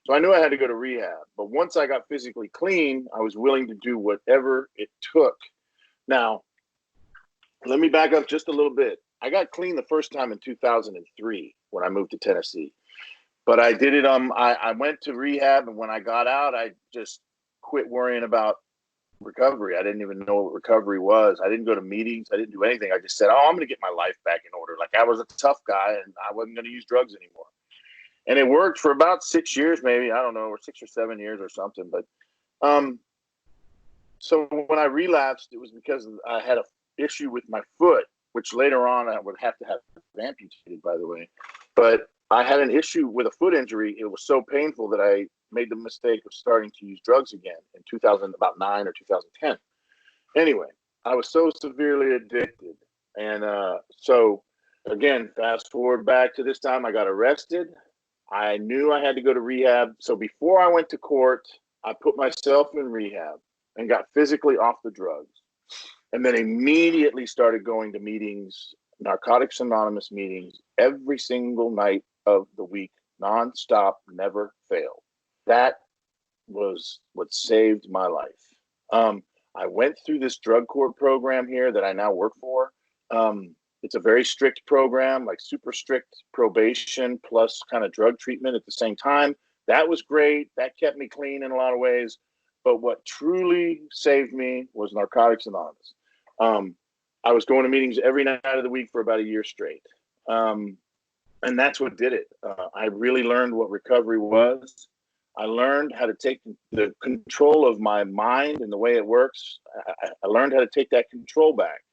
So I knew I had to go to rehab. But once I got physically clean, I was willing to do whatever it took. Now, let me back up just a little bit. I got clean the first time in 2003 when I moved to Tennessee. But I did it. I went to rehab, and when I got out, I just quit worrying about recovery. I didn't even know what recovery was. I didn't go to meetings. I didn't do anything. I just said, I'm going to get my life back in order. Like, I was a tough guy, and I wasn't going to use drugs anymore. And it worked for about 6 years, maybe. I don't know, or 6 or 7 years or something. But so when I relapsed, it was because I had an issue with my foot, which later on I would have to have amputated, by the way. But I had an issue with a foot injury. It was so painful that I made the mistake of starting to use drugs again in 2009 or 2010. Anyway, I was so severely addicted. And so, again, fast forward back to this time, I got arrested. I knew I had to go to rehab. So before I went to court, I put myself in rehab and got physically off the drugs. And then immediately started going to meetings, Narcotics Anonymous meetings, every single night of the week, nonstop, never failed. That was what saved my life. I went through this drug court program here that I now work for. It's a very strict program, like super strict probation plus kind of drug treatment at the same time. That was great. That kept me clean in a lot of ways. But what truly saved me was Narcotics Anonymous. I was going to meetings every night of the week for about a year straight. And that's what did it. I really learned what recovery was. I learned how to take the control of my mind and the way it works. I learned how to take that control back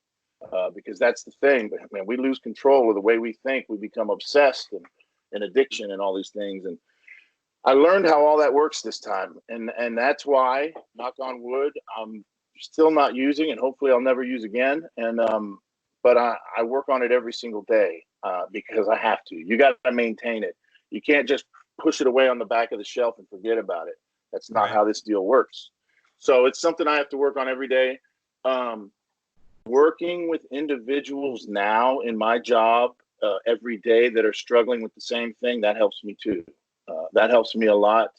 because that's the thing. But man, we lose control of the way we think. We become obsessed and addiction and all these things. And I learned how all that works this time. And that's why, knock on wood, I'm still not using, and hopefully I'll never use again. And but I work on it every single day because I have to. You got to maintain it. You can't just push it away on the back of the shelf and forget about it. That's not how this deal works. So it's something I have to work on every day. Working with individuals now in my job every day that are struggling with the same thing, that helps me too. That helps me a lot.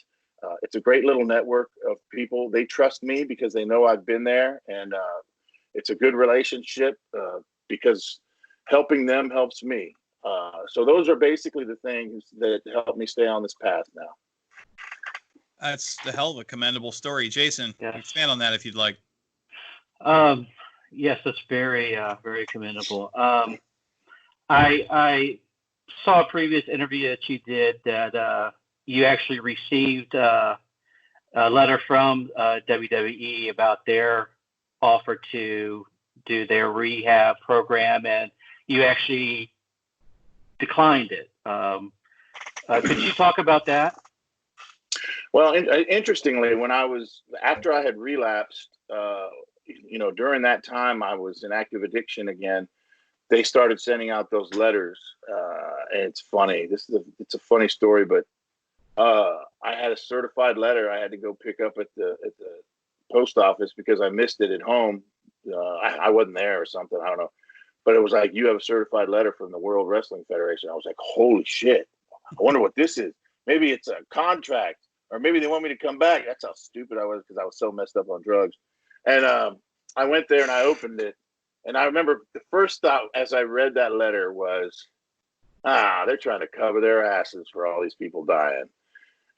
It's a great little network of people. They trust me because they know I've been there, and it's a good relationship because helping them helps me. So those are basically the things that help me stay on this path now. That's the hell of a commendable story. Jason, expand on that if you'd like. Yes, that's very, very commendable. I saw a previous interview that you did that you actually received a letter from WWE about their offer to do their rehab program, and you actually declined it. Could you talk about that? Well, interestingly, after I had relapsed, during that time I was in active addiction again. They started sending out those letters, and it's funny. It's a funny story, but I had a certified letter I had to go pick up at the post office because I missed it at home. I wasn't there or something. I don't know. But it was like, you have a certified letter from the World Wrestling Federation. I was like, holy shit. I wonder what this is. Maybe it's a contract, or maybe they want me to come back. That's how stupid I was because I was so messed up on drugs. And I went there and I opened it. And I remember the first thought as I read that letter was, they're trying to cover their asses for all these people dying.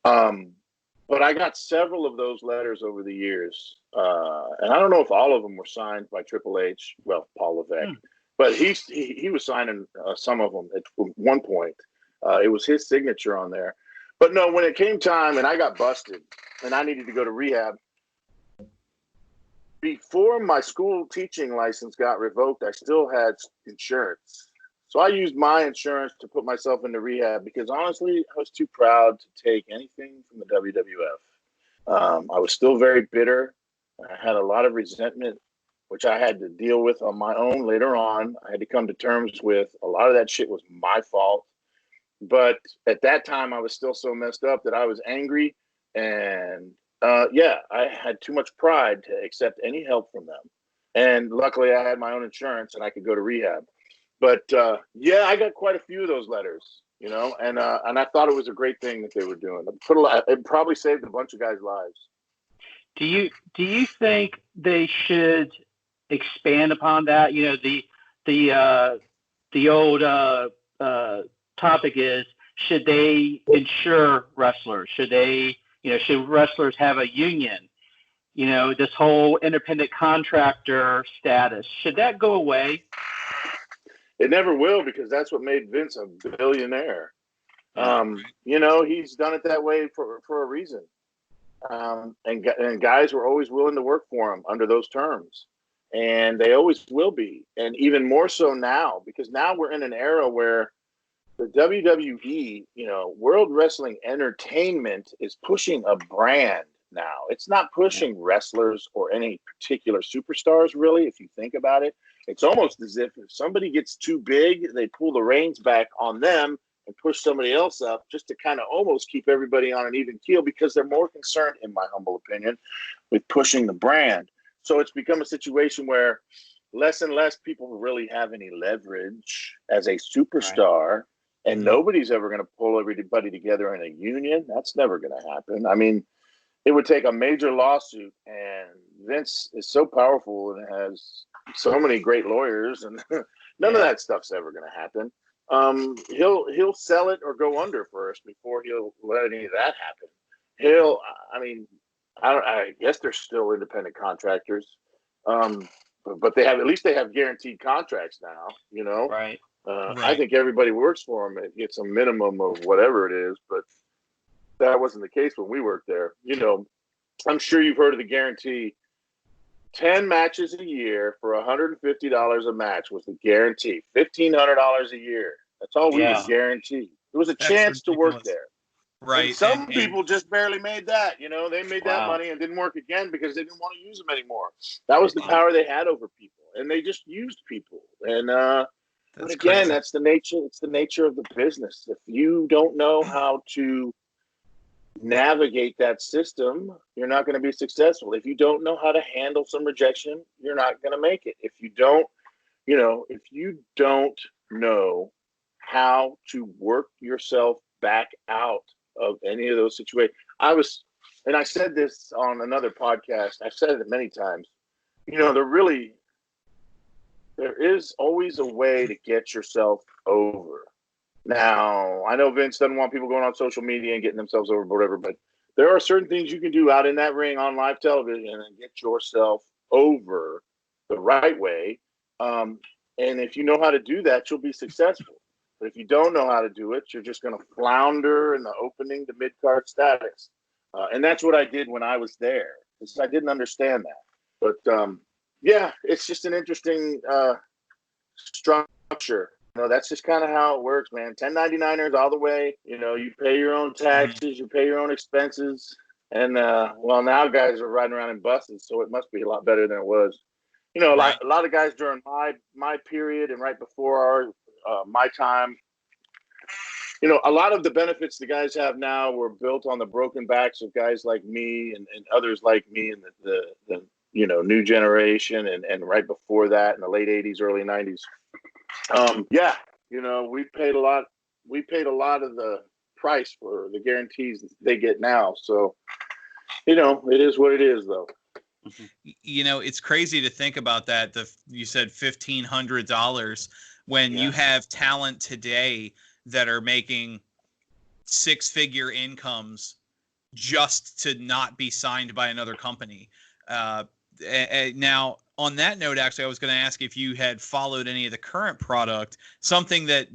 But I got several of those letters over the years. And I don't know if all of them were signed by Triple H. Well, Paul Levesque. But he was signing some of them at one point. It was his signature on there. But no, when it came time and I got busted and I needed to go to rehab, before my school teaching license got revoked, I still had insurance. So I used my insurance to put myself into rehab because honestly, I was too proud to take anything from the WWF. I was still very bitter. I had a lot of resentment, which I had to deal with on my own later on. I had to come to terms with a lot of that shit was my fault. But at that time, I was still so messed up that I was angry. And I had too much pride to accept any help from them. And luckily, I had my own insurance and I could go to rehab. But I got quite a few of those letters, and I thought it was a great thing that they were doing. It probably saved a bunch of guys' lives. Do you think they should expand upon that? The old topic is, should they insure wrestlers? Should wrestlers have a union? This whole independent contractor status, should that go away? It never will, because that's what made Vince a billionaire. He's done it that way for a reason. And guys were always willing to work for him under those terms. And they always will be. And even more so now, because now we're in an era where the WWE, World Wrestling Entertainment, is pushing a brand now. It's not pushing wrestlers or any particular superstars, really, if you think about it. It's almost as if somebody gets too big, they pull the reins back on them and push somebody else up, just to kind of almost keep everybody on an even keel, because they're more concerned, in my humble opinion, with pushing the brand. So it's become a situation where less and less people really have any leverage as a superstar. Right. And nobody's ever going to pull everybody together in a union. That's never going to happen. I mean, it would take a major lawsuit, and Vince is so powerful and has so many great lawyers, and none of that stuff's ever going to happen. He'll sell it or go under first before he'll let any of that happen. I guess they're still independent contractors, but they have guaranteed contracts now. Right. Right. I think everybody works for them. It gets a minimum of whatever it is, but that wasn't the case when we worked there. I'm sure you've heard of the guarantee. 10 matches a year for $150 a match was the guarantee. $1,500 a year. That's all we was guaranteed. It was a chance to work there. Right. And some people just barely made that. They made that money and didn't work again because they didn't want to use them anymore. That was the power they had over people, and they just used people. And again, that's the nature. It's the nature of the business. If you don't know how to navigate that system, you're not going to be successful. If you don't know how to handle some rejection, you're not going to make it. If you don't know how to work yourself back out of any of those situations. I said this on another podcast. I've said it many times. There is always a way to get yourself over. Now, I know Vince doesn't want people going on social media and getting themselves over, whatever, but there are certain things you can do out in that ring on live television and get yourself over the right way. And if you know how to do that, you'll be successful. But if you don't know how to do it, you're just going to flounder in the opening to mid-card status. And that's what I did when I was there, because I didn't understand that. But, it's just an interesting structure. That's just kind of how it works, man. 1099ers all the way. You pay your own taxes, you pay your own expenses. And, now guys are riding around in buses, so it must be a lot better than it was. A lot of guys during my period and right before my time, a lot of the benefits the guys have now were built on the broken backs of guys like me and others like me and the new generation and right before that in the late 80s, early 90s. We paid a lot. We paid a lot of the price for the guarantees they get now. So, it is what it is, though. It's crazy to think about that. You said $1,500 when you have talent today that are making six-figure incomes just to not be signed by another company. Now, on that note, actually, I was going to ask if you had followed any of the current product. Something that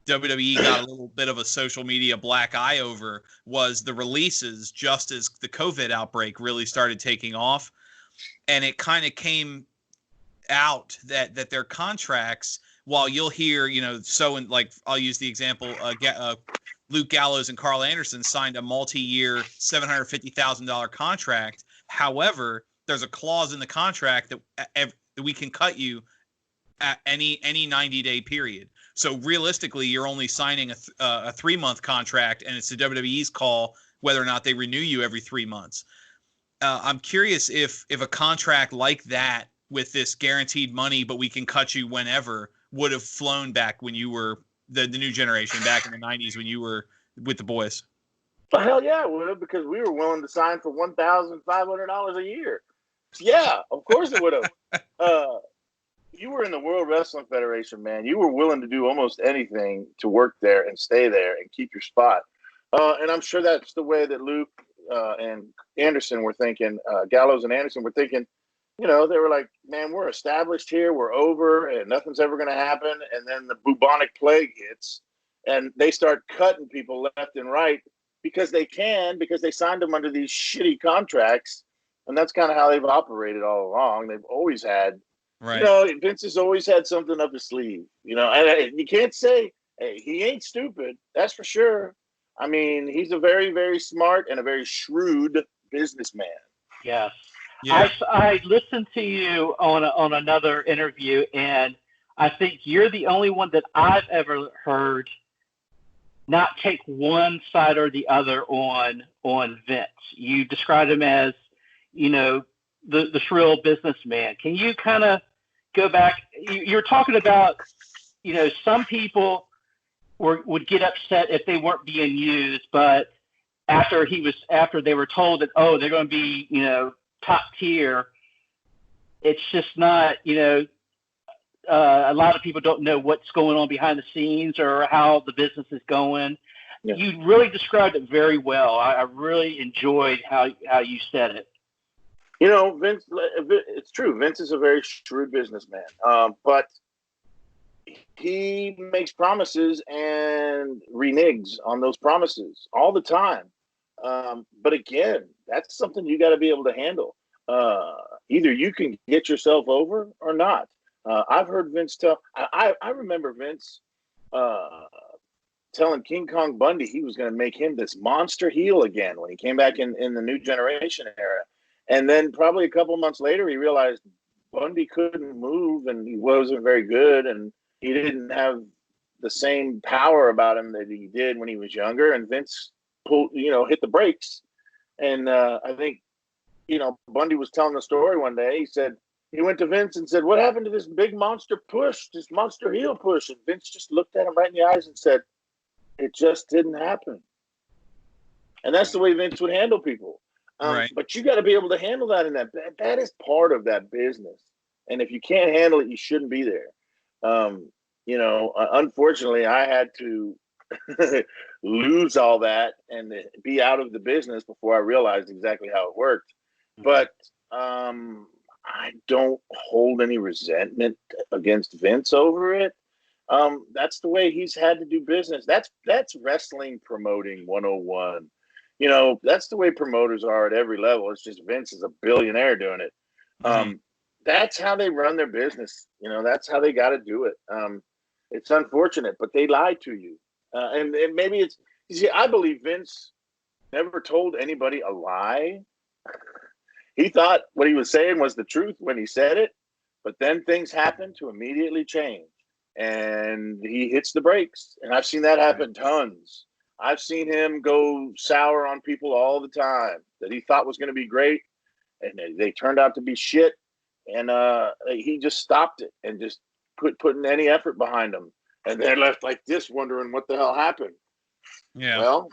WWE got a little bit of a social media black eye over was the releases just as the COVID outbreak really started taking off. And it kind of came out that their contracts while you'll hear, I'll use the example, Luke Gallows and Carl Anderson signed a multi-year $750,000 contract. However, there's a clause in the contract that we can cut you at any 90-day period. So realistically, you're only signing a 3-month contract, and it's the WWE's call whether or not they renew you every 3 months. I'm curious if a contract like that with this guaranteed money, but we can cut you whenever, would have flown back when you were the new generation back in the 90s when you were with the boys. Well, hell yeah, it would have, because we were willing to sign for $1,500 a year. Yeah, of course it would have. You were in the World Wrestling Federation, man. You were willing to do almost anything to work there and stay there and keep your spot. And I'm sure that's the way that Luke and Anderson were thinking. Gallows and Anderson were thinking, they were like, man, we're established here. We're over and nothing's ever going to happen. And then the bubonic plague hits and they start cutting people left and right because they signed them under these shitty contracts. And that's kind of how they've operated all along. They've always had, right. Vince has always had something up his sleeve, and you can't say, hey, he ain't stupid. That's for sure. I mean, he's a very, very smart and a very shrewd businessman. Yes. Yeah. I listened to you on another interview, and I think you're the only one that I've ever heard not take one side or the other on Vince. You described him as, the shrill businessman. Can you kind of go back? You're talking about, some people would get upset if they weren't being used, but after they were told that, oh, they're going to be, top tier, it's just not, a lot of people don't know what's going on behind the scenes or how the business is going. Yeah. You really described it very well. I really enjoyed how you said it. Vince, it's true. Vince is a very shrewd businessman, but he makes promises and reneges on those promises all the time. But again, that's something you got to be able to handle. Either you can get yourself over or not. I've heard Vince tell. I remember Vince telling King Kong Bundy he was going to make him this monster heel again when he came back in the New Generation era. And then probably a couple months later, he realized Bundy couldn't move and he wasn't very good and he didn't have the same power about him that he did when he was younger. And Vince hit the brakes. And I think, Bundy was telling the story one day. He said, he went to Vince and said, what happened to this big monster push, this monster heel push? And Vince just looked at him right in the eyes and said, it just didn't happen. And that's the way Vince would handle people. Right. But you got to be able to handle that, and that is part of that business. And if you can't handle it, you shouldn't be there. Unfortunately, I had to lose all that and be out of the business before I realized exactly how it worked. Mm-hmm. But I don't hold any resentment against Vince over it. That's the way he's had to do business. That's wrestling promoting 101. That's the way promoters are at every level. It's just Vince is a billionaire doing it. That's how they run their business. That's how they got to do it. It's unfortunate, but they lied to you. And maybe it's, I believe Vince never told anybody a lie. He thought what he was saying was the truth when he said it, but then things happen to immediately change and he hits the brakes. And I've seen that happen tons. I've seen him go sour on people all the time that he thought was going to be great, and they turned out to be shit. And he just stopped it and just putting any effort behind them. And they're left like this, wondering what the hell happened. Yeah. Well,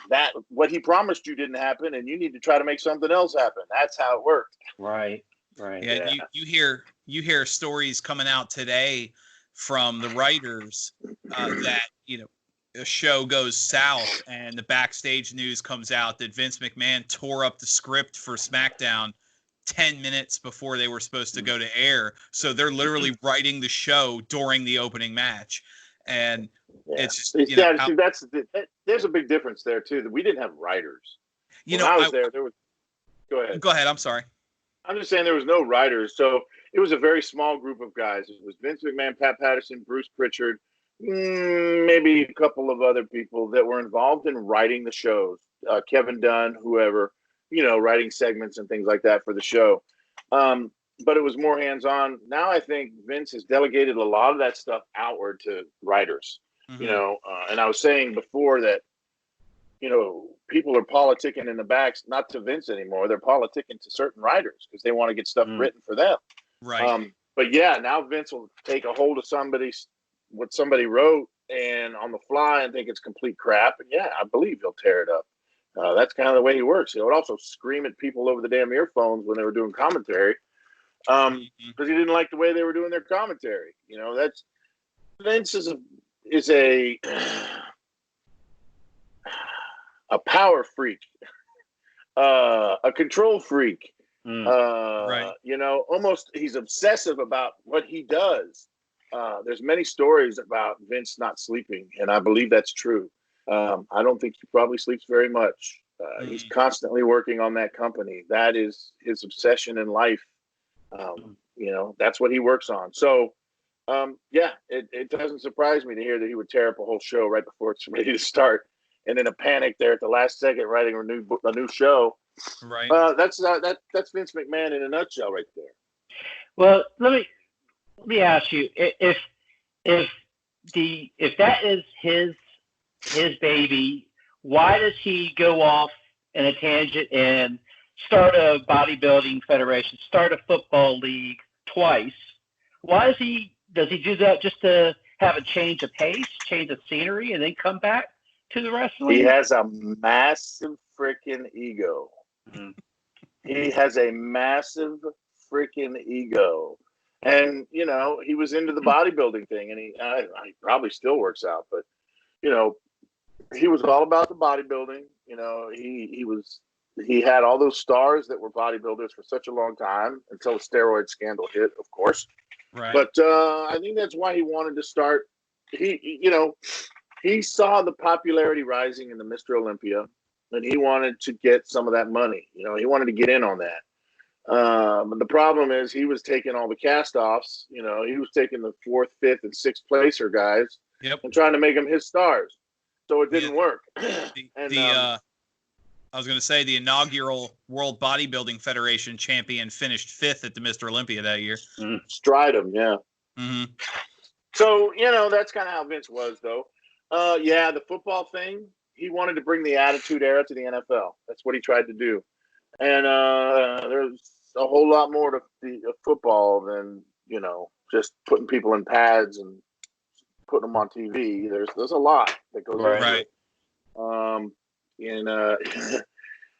what he promised you didn't happen, and you need to try to make something else happen. That's how it worked. Right. Right. Yeah. You hear stories coming out today from the writers that a show goes south and the backstage news comes out that Vince McMahon tore up the script for SmackDown 10 minutes before they were supposed to go to air. So they're literally writing the show during the opening match. And it's just, there's a big difference there too, that we didn't have writers. When I was there was, go ahead. Go ahead. I'm sorry. I'm just saying there was no writers. So it was a very small group of guys. It was Vince McMahon, Pat Patterson, Bruce Pritchard, maybe a couple of other people that were involved in writing the shows. Kevin Dunn, whoever, writing segments and things like that for the show. But it was more hands-on. Now I think Vince has delegated a lot of that stuff outward to writers. And I was saying before that, people are politicking in the backs, not to Vince anymore. They're politicking to certain writers because they want to get stuff written for them. Right. But yeah, now Vince will take a hold of what somebody wrote and on the fly and think it's complete crap. And yeah, I believe he'll tear it up. That's kind of the way he works. He would also scream at people over the damn earphones when they were doing commentary because he didn't like the way they were doing their commentary. That's Vince is a power freak, a control freak. Right. Almost he's obsessive about what he does. There's many stories about Vince not sleeping, and I believe that's true. I don't think he probably sleeps very much. He's constantly working on that company. That is his obsession in life. That's what he works on. So, it doesn't surprise me to hear that he would tear up a whole show right before it's ready to start, and in a panic there at the last second, writing a new show. Right. That's Vince McMahon in a nutshell, right there. Well, let me ask you, if that is his baby, why does he go off in a tangent and start a bodybuilding federation, start a football league twice? Why does he do that just to have a change of pace, change of scenery, and then come back to the wrestling? He has a massive freaking ego. He has a massive freaking ego. And, he was into the bodybuilding thing, and he probably still works out, but, he was all about the bodybuilding. He had all those stars that were bodybuilders for such a long time until the steroid scandal hit, of course. Right. But I think that's why he wanted to start. He saw the popularity rising in the Mr. Olympia, and he wanted to get some of that money. He wanted to get in on that. But the problem is he was taking all the cast-offs. He was taking the 4th, 5th, and 6th placer guys and trying to make them his stars. So it didn't work. I was going to say the inaugural World Bodybuilding Federation champion finished 5th at the Mr. Olympia that year. Stridham, yeah. Mm-hmm. So, that's kind of how Vince was, though. The football thing, he wanted to bring the Attitude Era to the NFL. That's what he tried to do. And there's a whole lot more to football than, just putting people in pads and putting them on TV. There's a lot that goes into it.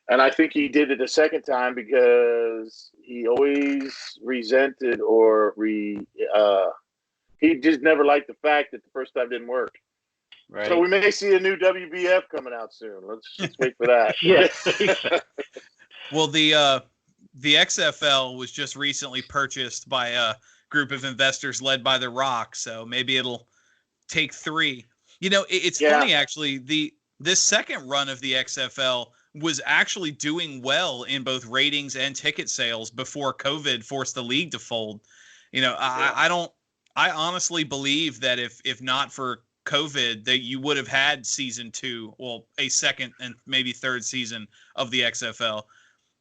And I think he did it a second time because he always resented he just never liked the fact that the first time didn't work. Right. So we may see a new WBF coming out soon. Let's wait for that. Well, the XFL was just recently purchased by a group of investors led by The Rock, so maybe it'll take 3. It's funny actually. This second run of the XFL was actually doing well in both ratings and ticket sales before COVID forced the league to fold. I honestly believe that if not for COVID, that you would have had season 2, well, a second and maybe third season of the XFL.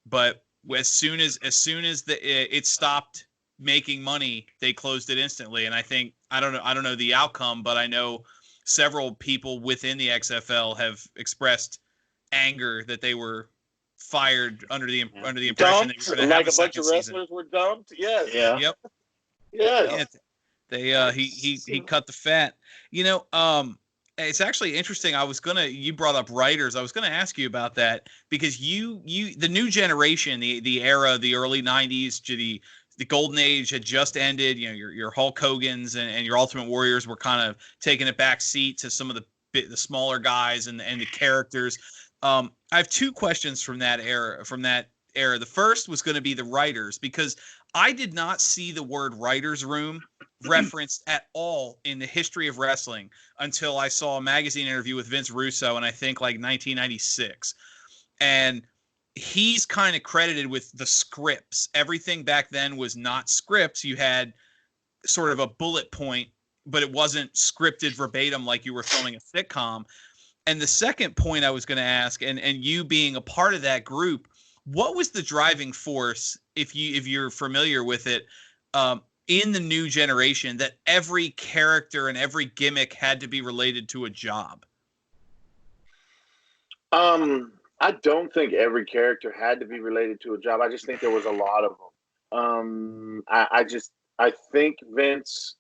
But as soon as it stopped making money, they closed it instantly. And I don't know the outcome, but I know several people within the XFL have expressed anger that they were fired under the impression dumped, that you were going to have a bunch of wrestlers season. Were dumped. Yes. Yeah. Yep. Yes. Yeah. He cut the fat. It's actually interesting. You brought up writers. I was going to ask you about that because the new generation, the era, the early 90s to the golden age had just ended. Your Hulk Hogan's and your Ultimate Warriors were kind of taking a back seat to some of the smaller guys and the characters. I have 2 questions from that era. The first was going to be the writers, because I did not see the word writer's room referenced at all in the history of wrestling until I saw a magazine interview with Vince Russo, and I think like 1996. And he's kind of credited with the scripts. Everything back then was not scripts. You had sort of a bullet point, but it wasn't scripted verbatim like you were filming a sitcom. And the second point I was going to ask, and you being a part of that group, what was the driving force, if you're familiar with it, in the new generation, that every character and every gimmick had to be related to a job? I don't think every character had to be related to a job. I just think there was a lot of them. I think Vince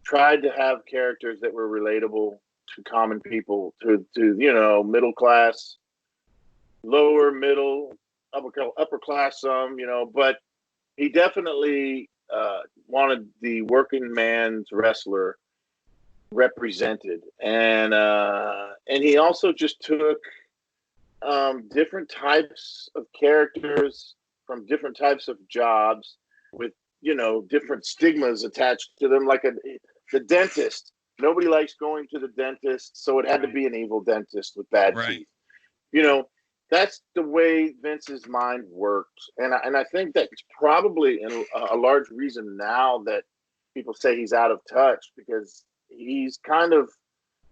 tried to have characters that were relatable to common people, to middle class, lower middle, upper class, but he definitely wanted the working man's wrestler represented, and he also just took different types of characters from different types of jobs with different stigmas attached to them, like the dentist. Nobody likes going to the dentist, so it had to be an evil dentist with bad teeth. That's the way Vince's mind worked, and I think that's probably a large reason now that people say he's out of touch, because he's kind of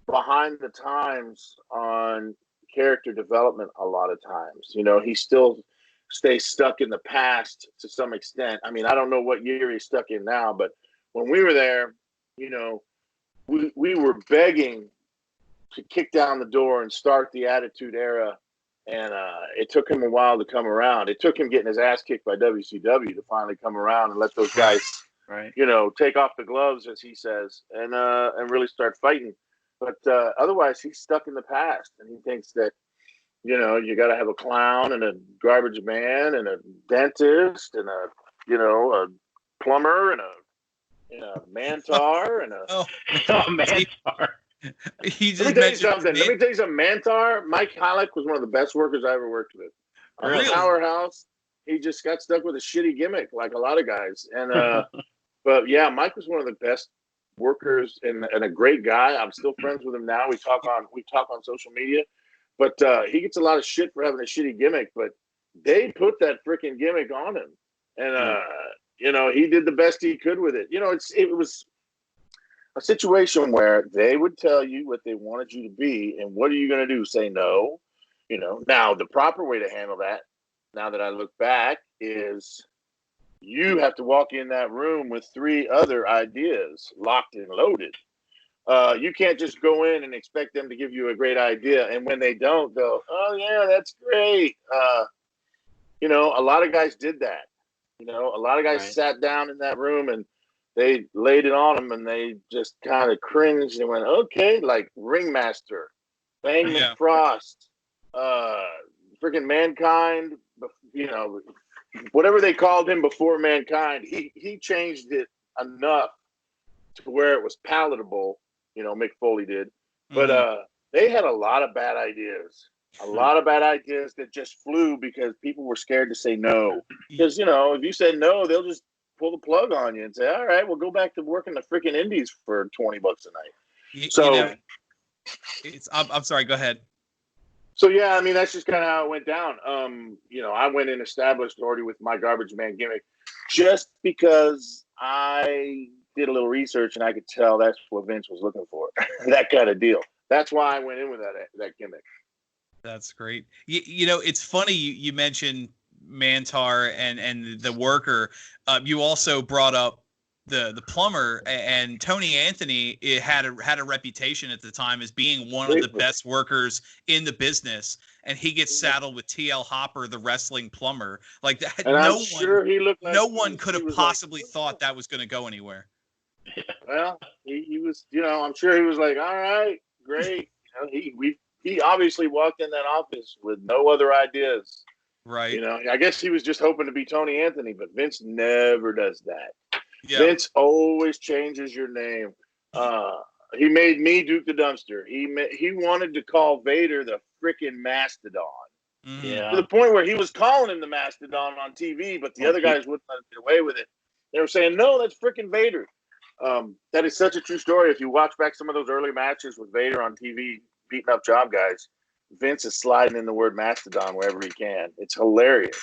behind the times on character development a lot of times. He still stays stuck in the past to some extent. I mean, I don't know what year he's stuck in now, but when we were there, we were begging to kick down the door and start the Attitude Era, and it took him a while to come around. It took him getting his ass kicked by WCW to finally come around and let those guys, take off the gloves, as he says, and really start fighting. But otherwise, he's stuck in the past, and he thinks that, you got to have a clown and a garbage man and a dentist and a plumber and a mantar and a mantar. He just Let me tell you something. Mantar, Mike Halleck was one of the best workers I ever worked with. On the Powerhouse, he just got stuck with a shitty gimmick, like a lot of guys. And but yeah, Mike was one of the best workers and a great guy. I'm still friends with him now. We talk on social media, but he gets a lot of shit for having a shitty gimmick. But they put that freaking gimmick on him, and he did the best he could with it. It was a situation where they would tell you what they wanted you to be, and what are you going to do? Say no? Now the proper way to handle that, now that I look back, is you have to walk in that room with 3 other ideas locked and loaded. You can't just go in and expect them to give you a great idea, and when they don't, go, oh yeah, that's great. A lot of guys did that. A lot of guys sat down in that room and they laid it on them, and they just kind of cringed and went, okay, like Ringmaster, Bang Frost, freaking Mankind, whatever they called him before Mankind, he changed it enough to where it was palatable, Mick Foley did. But they had a lot of bad ideas. A lot of bad ideas that just flew because people were scared to say no. Because, if you say no, they'll just pull the plug on you and say, all right, we'll go back to working the freaking indies for $20 a night. I'm sorry, go ahead. So yeah, I mean, that's just kind of how it went down. I went in established already with my garbage man gimmick, just because I did a little research and I could tell that's what Vince was looking for, that kind of deal. That's why I went in with that gimmick. That's great. It's funny you mentioned Mantar and the worker. You also brought up the plumber, and Tony Anthony. It had a reputation at the time as being one of the best workers in the business, and he gets saddled with TL Hopper, the wrestling plumber, like that. And I'm sure he looked like no one could have possibly thought that was going to go anywhere. Well, he was, I'm sure he was like, all right, great. He obviously walked in that office with no other ideas. Right. I guess he was just hoping to be Tony Anthony, but Vince never does that. Yeah. Vince always changes your name. He made me Duke the Dumpster. He wanted to call Vader the freaking Mastodon. Mm-hmm. Yeah. To the point where he was calling him the Mastodon on TV, but the other guys wouldn't let him get away with it. They were saying, no, that's freaking Vader. That is such a true story. If you watch back some of those early matches with Vader on TV, beating up job guys, Vince is sliding in the word Mastodon wherever he can. It's hilarious.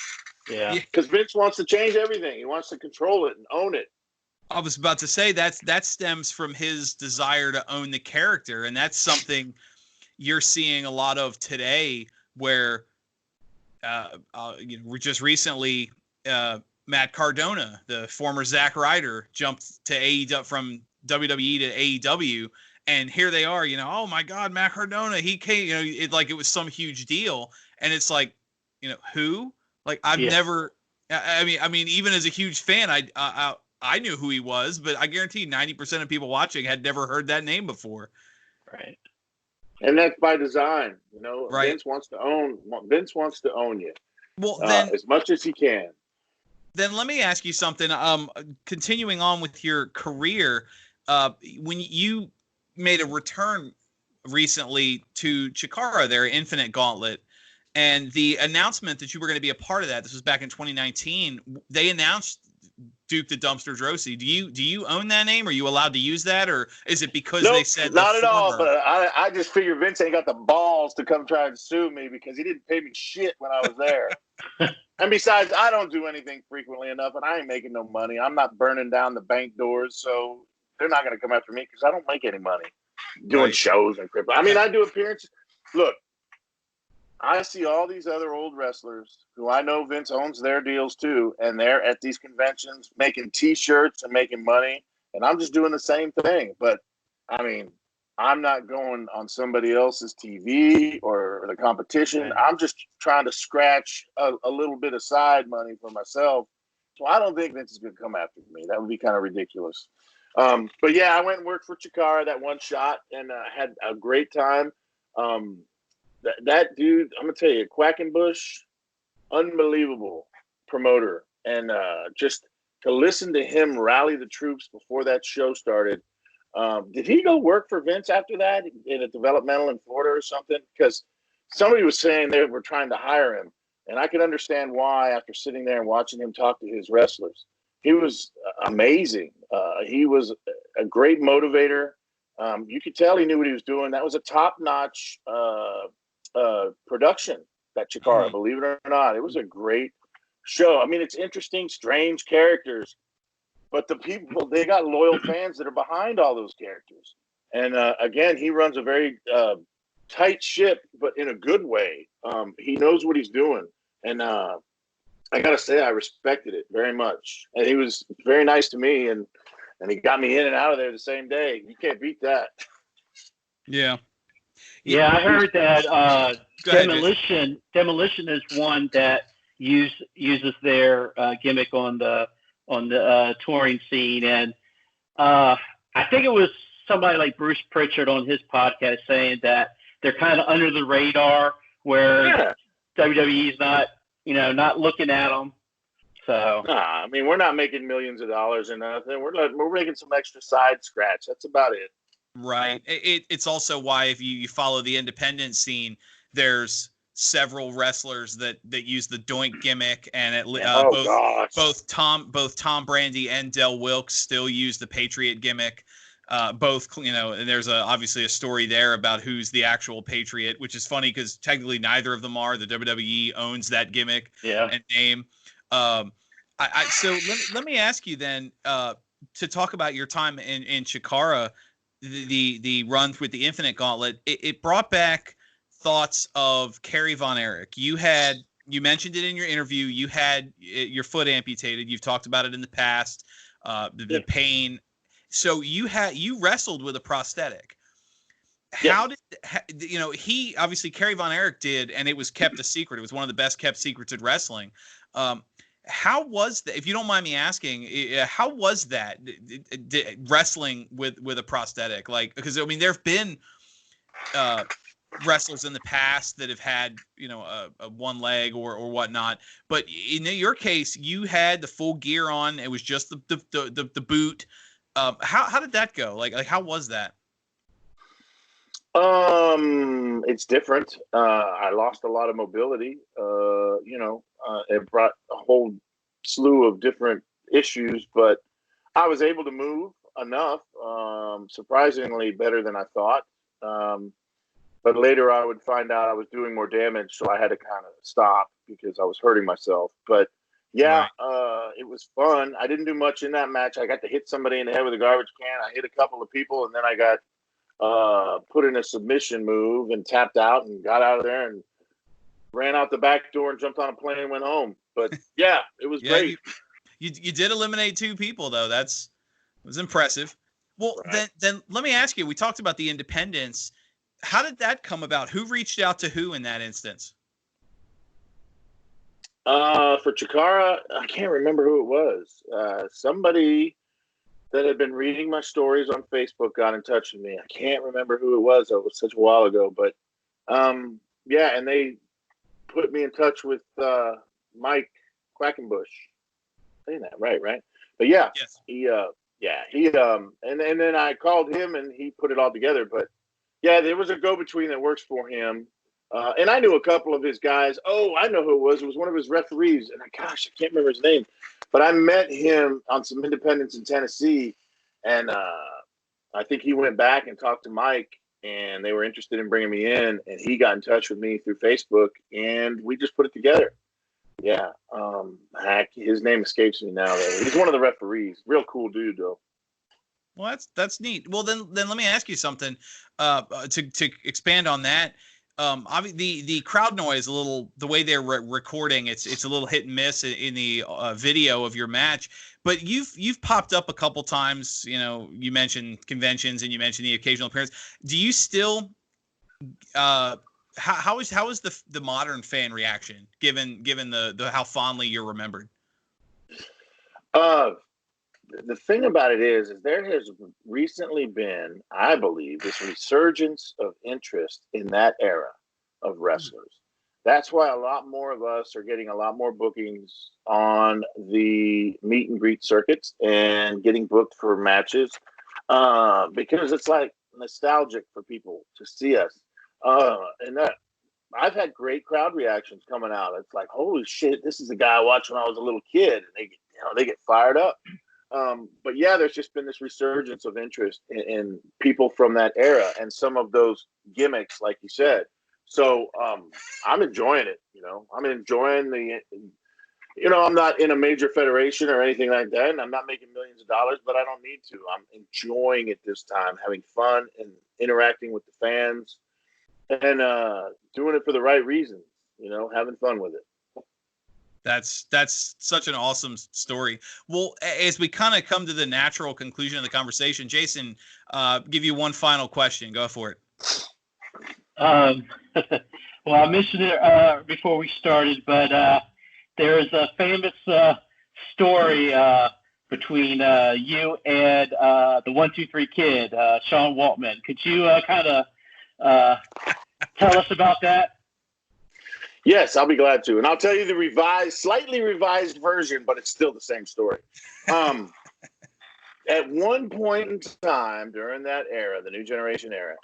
Yeah. Because Vince wants to change everything. He wants to control it and own it. I was about to say that stems from his desire to own the character, and that's something you're seeing a lot of today, where we're just recently Matt Cardona, the former Zack Ryder, jumped to AEW from WWE to AEW, and here they are. Oh my God, Matt Cardona, he came. It was some huge deal, and it's like, who? Like I've never. I mean, even as a huge fan, I knew who he was, but I guarantee 90% of people watching had never heard that name before. Right. And that's by design. Right. Vince wants to own you. Well, then as much as he can. Then let me ask you something. Continuing on with your career, when you made a return recently to Chikara, their Infinite Gauntlet, and the announcement that you were going to be a part of that, this was back in 2019. They announced Duke the Dumpster Droese. Do you own that name? Are you allowed to use that, or is it because they said not at all? former? But I just figure Vince ain't got the balls to come try and sue me because he didn't pay me shit when I was there. And besides, I don't do anything frequently enough, and I ain't making no money. I'm not burning down the bank doors, so they're not going to come after me because I don't make any money doing shows and crypto. I mean, I do appearances. Look, I see all these other old wrestlers who I know Vince owns their deals too, and they're at these conventions making T-shirts and making money, and I'm just doing the same thing. But, I mean, I'm not going on somebody else's TV or the competition. Right. I'm just trying to scratch a little bit of side money for myself. So I don't think Vince is going to come after me. That would be kind of ridiculous. But, yeah, I went and worked for Chikara that one shot and had a great time. That dude, I'm going to tell you, Quackenbush, unbelievable promoter. And just to listen to him rally the troops before that show started. Did he go work for Vince after that in a developmental in Florida or something? Because somebody was saying they were trying to hire him. And I could understand why after sitting there and watching him talk to his wrestlers. He was amazing. He was a great motivator. You could tell he knew what he was doing. That was a top-notch production, that Chikara, believe it or not. It was a great show. I mean, it's interesting, strange characters, but the people, they got loyal fans that are behind all those characters. And again, he runs a very tight ship, but in a good way. He knows what he's doing. And I got to say, I respected it very much. And he was very nice to me, and he got me in and out of there the same day. You can't beat that. Yeah. Yeah, I heard that Demolition is one that uses their gimmick on the touring scene, and I think it was somebody like Bruce Pritchard on his podcast saying that they're kind of under the radar, where WWE's not looking at them. So I mean, we're not making millions of dollars or nothing. We're making some extra side scratch. That's about it. Right. It's also why if you follow the independent scene, there's several wrestlers that use the Doink gimmick, and both Tom Brandy and Del Wilkes still use the Patriot gimmick. And there's obviously a story there about who's the actual Patriot, which is funny because technically neither of them are. The WWE owns that gimmick and name. So let me ask you then to talk about your time in Chikara. The run with the Infinite Gauntlet, it brought back thoughts of Kerry Von Erich. You mentioned it in your interview. You had your foot amputated. You've talked about it in the past. The pain. So you wrestled with a prosthetic. How did he obviously Kerry Von Erich did, and it was kept a secret. It was one of the best kept secrets in wrestling. How was that, if you don't mind me asking, how was that wrestling with a prosthetic? Like, because I mean, there have been wrestlers in the past that have had, a one leg or whatnot, but in your case, you had the full gear on. It was just the boot. How did that go? Like how was that? It's different. I lost a lot of mobility. It brought a whole slew of different issues, but I was able to move enough, surprisingly better than I thought. But later I would find out I was doing more damage, so I had to kind of stop because I was hurting myself. But yeah, it was fun. I didn't do much in that match. I got to hit somebody in the head with a garbage can. I hit a couple of people, and then I got put in a submission move and tapped out and got out of there and ran out the back door and jumped on a plane and went home. But yeah, it was great. You did eliminate 2 people though. It was impressive. Well, right. then let me ask you. We talked about the independents. How did that come about? Who reached out to who in that instance? For Chikara, I can't remember who it was. Somebody that had been reading my stories on Facebook got in touch with me. I can't remember who it was. It was such a while ago. But, yeah, and they put me in touch with Mike Quackenbush. Saying that right? But, yeah, yes. And then I called him, and he put it all together. But, yeah, there was a go-between that works for him. And I knew a couple of his guys. Oh, I know who it was. It was one of his referees. And I can't remember his name. But I met him on some independents in Tennessee. And I think he went back and talked to Mike. And they were interested in bringing me in. And he got in touch with me through Facebook. And we just put it together. Yeah. His name escapes me now. He's one of the referees. Real cool dude, though. Well, that's neat. Well, then let me ask you something to expand on that. The crowd noise, the way they're recording, it's a little hit and miss in the video of your match. But you've popped up a couple times. You know, you mentioned conventions and you mentioned the occasional appearance. Do you still? How is the modern fan reaction given the how fondly you're remembered? The thing about it is there has recently been, I believe, this resurgence of interest in that era of wrestlers. That's why a lot more of us are getting a lot more bookings on the meet and greet circuits and getting booked for matches because it's like nostalgic for people to see us. And that I've had great crowd reactions coming out. It's like, holy shit, this is the guy I watched when I was a little kid. And they get fired up. But yeah, there's just been this resurgence of interest in people from that era and some of those gimmicks, like you said. So I'm enjoying it. I'm enjoying I'm not in a major federation or anything like that, and I'm not making millions of dollars, but I don't need to. I'm enjoying it this time, having fun and interacting with the fans, and doing it for the right reasons. Having fun with it. That's such an awesome story. Well, as we kind of come to the natural conclusion of the conversation, Jason, give you one final question. Go for it. Well, I mentioned it before we started, but there is a famous story between you and the 1-2-3 Kid, Sean Waltman. Could you kind of tell us about that? Yes, I'll be glad to. And I'll tell you the slightly revised version, but it's still the same story. At one point in time during that era, the New Generation era,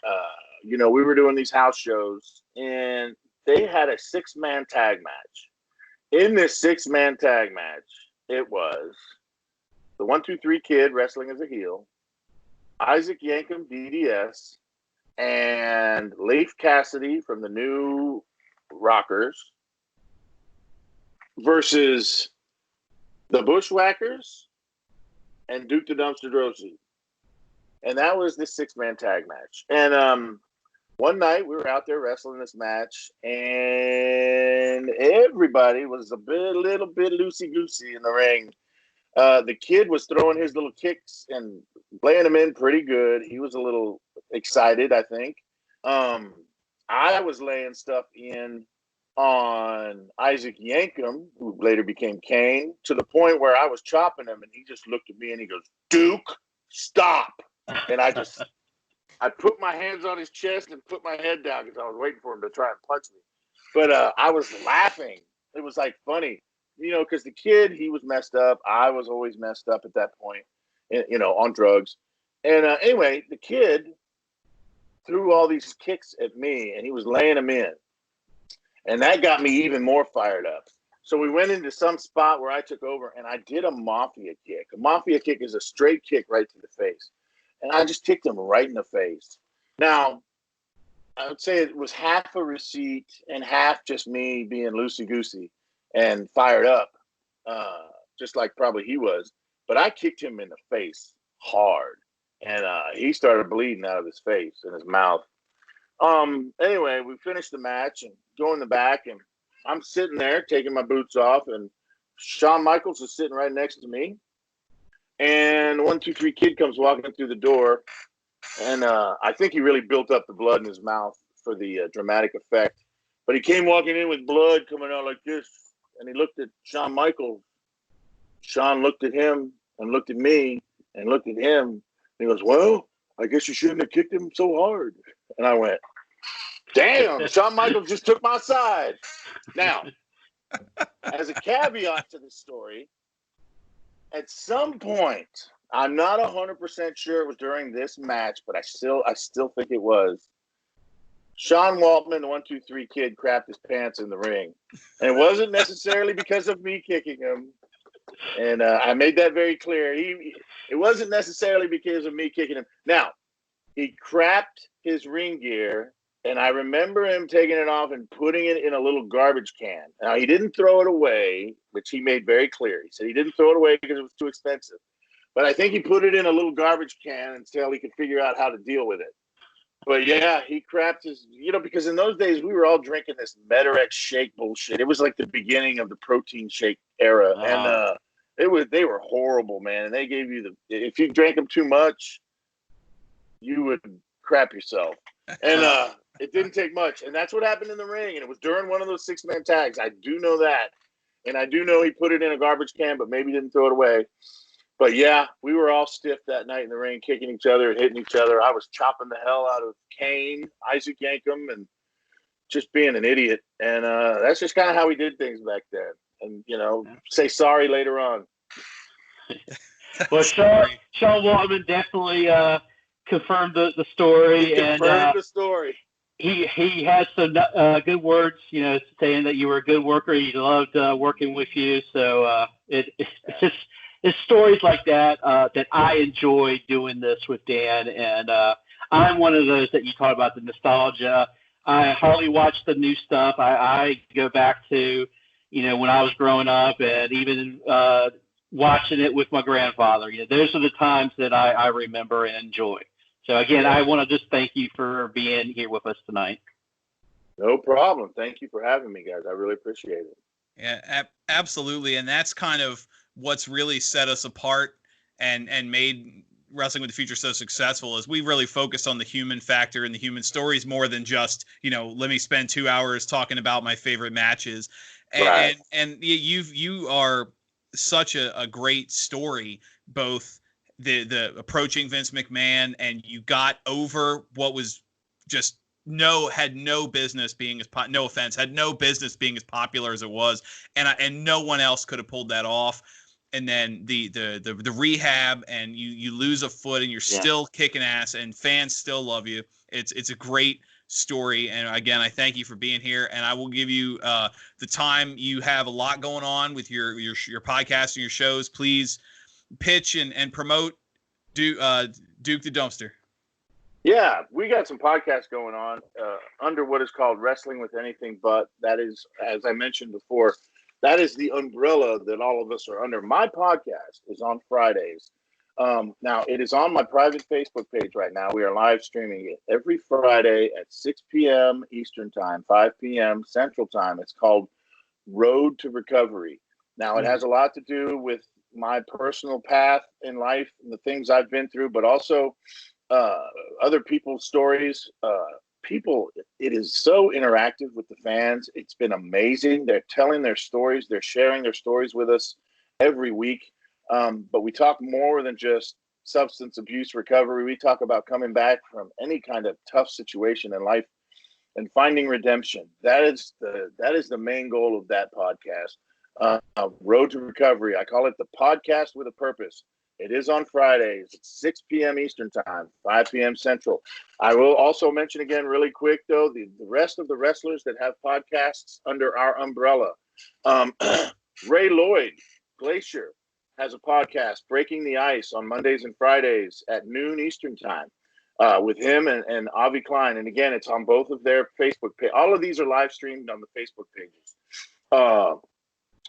we were doing these house shows, and they had a 6-man tag match. In this 6-man tag match, it was the 1-2-3 Kid wrestling as a heel, Isaac Yankem, DDS, and Leif Cassidy from the New Rockers versus the Bushwhackers and Duke the Dumpster Droese. And that was the 6-man tag match. And one night we were out there wrestling this match, and everybody was a little bit loosey-goosey in the ring. The Kid was throwing his little kicks and laying them in pretty good. He was a little excited, I think. I was laying stuff in on Isaac Yankem, who later became Kane, to the point where I was chopping him, and he just looked at me and he goes, "Duke, stop!" And I put my hands on his chest and put my head down because I was waiting for him to try and punch me. But I was laughing. It was like funny, because the Kid, he was messed up. I was always messed up at that point, on drugs. And anyway, the Kid threw all these kicks at me, and he was laying them in. And that got me even more fired up. So we went into some spot where I took over, and I did a mafia kick. A mafia kick is a straight kick right to the face. And I just kicked him right in the face. Now, I would say it was half a receipt and half just me being loosey-goosey and fired up, just like probably he was. But I kicked him in the face hard, and he started bleeding out of his face and his mouth. Anyway, we finished the match and go in the back, and I'm sitting there taking my boots off, and Shawn Michaels is sitting right next to me. And 1, 2, 3 Kid comes walking through the door, and I think he really built up the blood in his mouth for the dramatic effect. But he came walking in with blood coming out like this, and he looked at Shawn Michaels. Shawn looked at him and looked at me and looked at him. And he goes, "Well, I guess you shouldn't have kicked him so hard." And I went, "Damn, Shawn Michaels just took my side." Now, as a caveat to the story, at some point, I'm not 100% sure it was during this match, but I still think it was. Sean Waltman, the 1, 2, 3 Kid, crapped his pants in the ring, and it wasn't necessarily because of me kicking him. And I made that very clear. It wasn't necessarily because of me kicking him. Now, he crapped his ring gear, and I remember him taking it off and putting it in a little garbage can. Now, he didn't throw it away, which he made very clear. He said he didn't throw it away because it was too expensive. But I think he put it in a little garbage can until he could figure out how to deal with it. But yeah, he crapped his, because in those days we were all drinking this Medarex shake bullshit. It was like the beginning of the protein shake era. And they were horrible, man. And they gave you if you drank them too much, you would crap yourself. And it didn't take much. And that's what happened in the ring. And it was during one of those 6-man tags. I do know that. And I do know he put it in a garbage can, but maybe didn't throw it away. But yeah, we were all stiff that night in the ring, kicking each other and hitting each other. I was chopping the hell out of Kane, Isaac Yankem, and just being an idiot. And that's just kind of how we did things back then. And, say sorry later on. Well, Sean Waltman definitely confirmed the story. He confirmed the story. He had some good words, saying that you were a good worker. He loved working with you. So it's stories like that that I enjoy doing this with Dan. And I'm one of those that you talk about, the nostalgia. I hardly watch the new stuff. I go back to, when I was growing up, and even watching it with my grandfather. Those are the times that I remember and enjoy. So, again, I want to just thank you for being here with us tonight. No problem. Thank you for having me, guys. I really appreciate it. Yeah, absolutely. And that's kind of what's really set us apart and made Wrestling with the Future so successful, is we really focus on the human factor and the human stories more than just, let me spend 2 hours talking about my favorite matches. Right. And you are such a great story, both the approaching Vince McMahon, and you got over what was just had no business being no offense, had no business being as popular as it was, and no one else could have pulled that off. And then the rehab, and you lose a foot and you're still kicking ass, and fans still love you. It's a great story. And again, I thank you for being here, and I will give you the time. You have a lot going on with your podcast and your shows. Please pitch and promote Duke the Dumpster. Yeah, we got some podcasts going on under what is called Wrestling with Anything But. That is, as I mentioned before, that is the umbrella that all of us are under. My podcast is on Fridays. Now, it is on my private Facebook page right now. We are live streaming it every Friday at 6 p.m. Eastern Time, 5 p.m. Central Time. It's called Road to Recovery. Now, it has a lot to do with my personal path in life and the things I've been through, but also other people's stories. It is so interactive with the fans. It's been amazing. They're telling their stories. They're sharing their stories with us every week. But we talk more than just substance abuse recovery. We talk about coming back from any kind of tough situation in life and finding redemption. That is the main goal of that podcast. Road to Recovery. I call it the podcast with a purpose. It is on Fridays at 6 p.m. Eastern Time, 5 p.m. Central. I will also mention again really quick, though, the rest of the wrestlers that have podcasts under our umbrella. Ray Lloyd, Glacier, has a podcast, Breaking the Ice, on Mondays and Fridays at noon Eastern Time. with him and Avi Klein. And again, it's on both of their Facebook page. All of these are live streamed on the Facebook pages.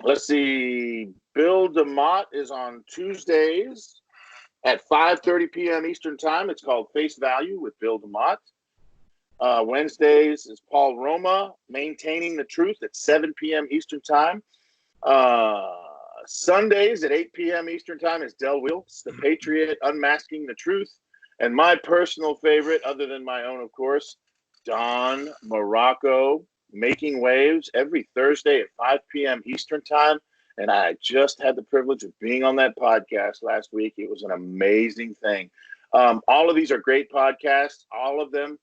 Let's see. Bill DeMott is on Tuesdays at 5:30 p.m. Eastern Time. It's called Face Value with Bill DeMott. Wednesdays is Paul Roma, Maintaining the Truth at 7 p.m. Eastern Time. Sundays at 8 p.m. Eastern Time is Del Wilkes, The Patriot, Unmasking the Truth. And my personal favorite, other than my own, of course, Don Morocco, Making Waves, every Thursday at 5 p.m. Eastern Time. And I just had the privilege of being on that podcast last week. It was an amazing thing. All of these are great podcasts, all of them.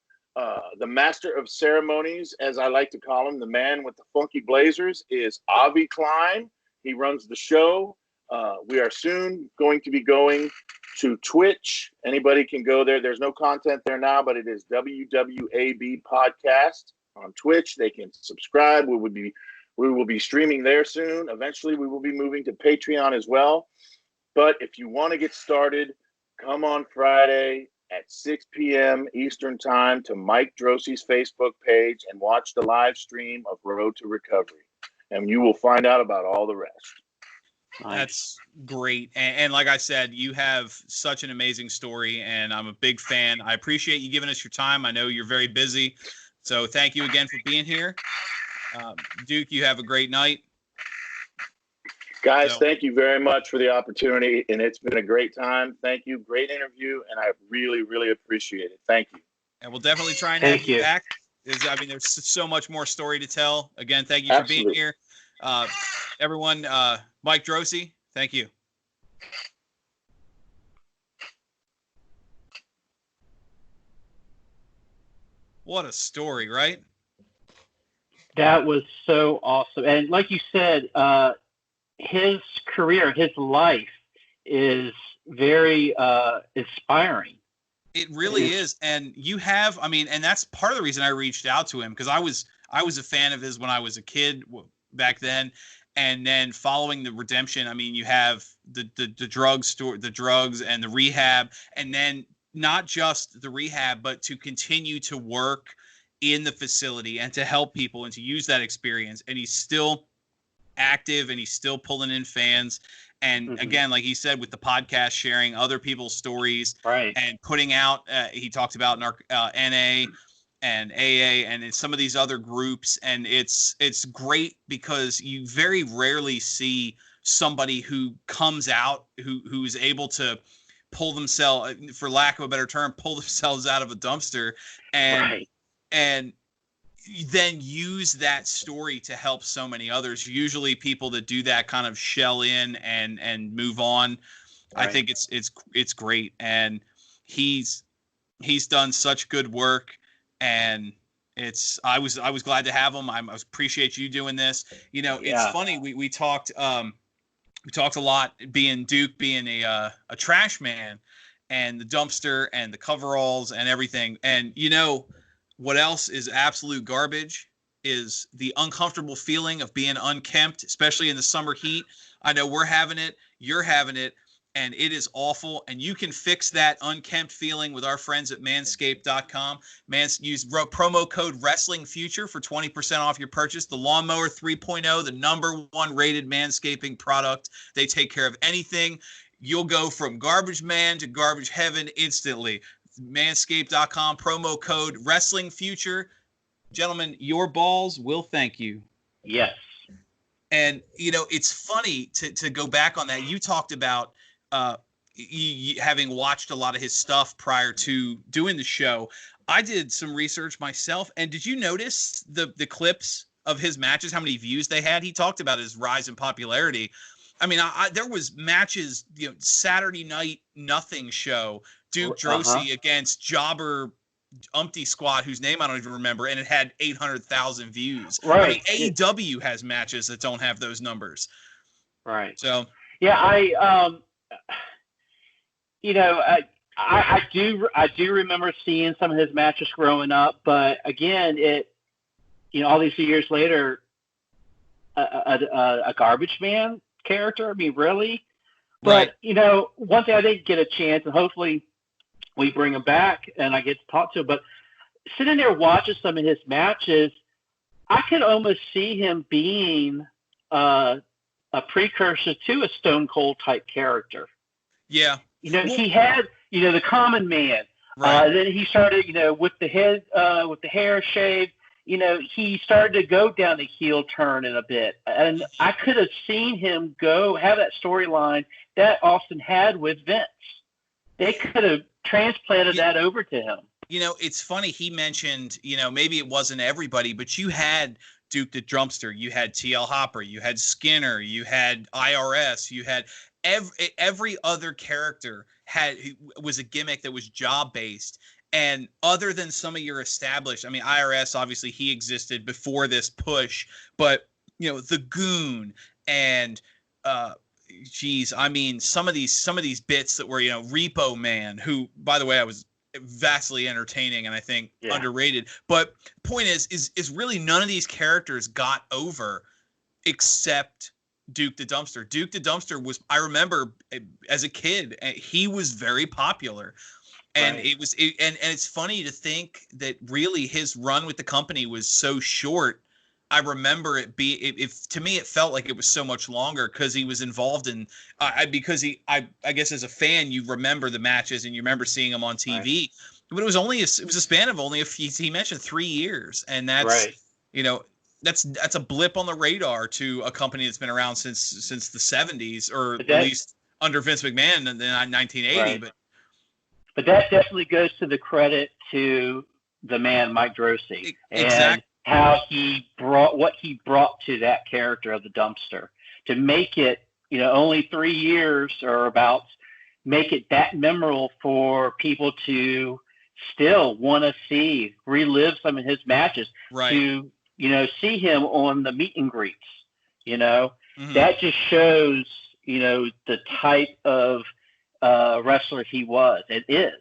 The master of ceremonies, as I like to call him, the man with the funky blazers, is Avi Klein. He runs the show. We are soon going to be going to Twitch. Anybody can go there. There's no content there now, but it is WWAB Podcast on Twitch. They can subscribe. We will be streaming there soon. Eventually, we will be moving to Patreon as well. But if you want to get started, come on Friday at 6 p.m. Eastern Time to Mike Droese's Facebook page and watch the live stream of Road to Recovery. And you will find out about all the rest. Nice. That's great. And like I said, you have such an amazing story, and I'm a big fan. I appreciate you giving us your time. I know you're very busy. So thank you again for being here. Duke, you have a great night. Guys, thank you very much for the opportunity, and it's been a great time. Thank you. Great interview, and I really, really appreciate it. Thank you. And we'll definitely try and have you back. There's so much more story to tell. Again, thank you for being here. Everyone, Mike Droese, thank you. What a story, right? That was so awesome. And like you said, his career, his life is very inspiring. It really is. And you have, and that's part of the reason I reached out to him, because I was a fan of his when I was a kid back then. And then following the redemption, you have the drugs and the rehab, and then not just the rehab, but to continue to work in the facility and to help people and to use that experience. And he's still active and he's still pulling in fans. And again, like he said, with the podcast, sharing other people's stories, right, and putting out, he talked about NA and AA and in some of these other groups. And it's great because you very rarely see somebody who comes out, who's able to pull themselves, for lack of a better term, pull themselves out of a dumpster and then use that story to help so many others. Usually people that do that kind of shell in and move on. Right. I think it's great. And he's done such good work, and I was glad to have him. I appreciate you doing this. It's funny. We talked a lot, Duke being a trash man, and the dumpster and the coveralls and everything. And what else is absolute garbage is the uncomfortable feeling of being unkempt, especially in the summer heat. I know we're having it, you're having it, and it is awful. And you can fix that unkempt feeling with our friends at manscaped.com. Use promo code WrestlingFuture for 20% off your purchase. The Lawnmower 3.0, the #1 rated manscaping product. They take care of anything. You'll go from garbage man to garbage heaven instantly. Manscaped.com, promo code WrestlingFuture. Gentlemen, your balls will thank you. Yes. And, it's funny to go back on that. You talked about having watched a lot of his stuff prior to doing the show. I did some research myself. And did you notice the clips of his matches, how many views they had? He talked about his rise in popularity. There was matches, Saturday Night Nothing show, Duke Droese against Jobber Umpty Squad, whose name I don't even remember, and it had 800,000 views. Right. AEW has matches that don't have those numbers. Right. So yeah, I do remember seeing some of his matches growing up, but again, all these years later, a garbage man character. Really? But, right. One thing I didn't get a chance, and hopefully we bring him back, and I get to talk to him. But sitting there watching some of his matches, I could almost see him being a precursor to a Stone Cold type character. Yeah. He had, the common man. Right. Then he started, with the head, with the hair shaved. He started to go down the heel turn in a bit. And I could have seen him have that storyline that Austin had with Vince. They could have transplanted that over to him. It's funny. He mentioned, maybe it wasn't everybody, but you had Duke the Drumster, you had TL Hopper, you had Skinner, you had IRS, you had every other character was a gimmick that was job based. And other than some of your established, I mean, IRS, obviously he existed before this push, but the Goon and some of these bits that were, Repo Man, who, by the way, I was vastly entertaining and I think underrated. But point is really none of these characters got over except Duke the Dumpster. Duke the Dumpster was, I remember as a kid, he was very popular. And right. And it's funny to think that really his run with the company was so short. I remember to me it felt like it was so much longer because he was involved in I guess as a fan you remember the matches and you remember seeing him on TV, right. But it was a span of only he mentioned 3 years, and that's right. That's a blip on the radar to a company that's been around since the 70s, or at least under Vince McMahon in 1980, right. But that definitely goes to the credit to the man Mike Droese and how what he brought to that character of the Dumpster to make it, only 3 years or about, make it that memorable for people to still want to relive some of his matches, right. To, see him on the meet and greets, Mm-hmm. That just shows, the type of wrestler he was. It is.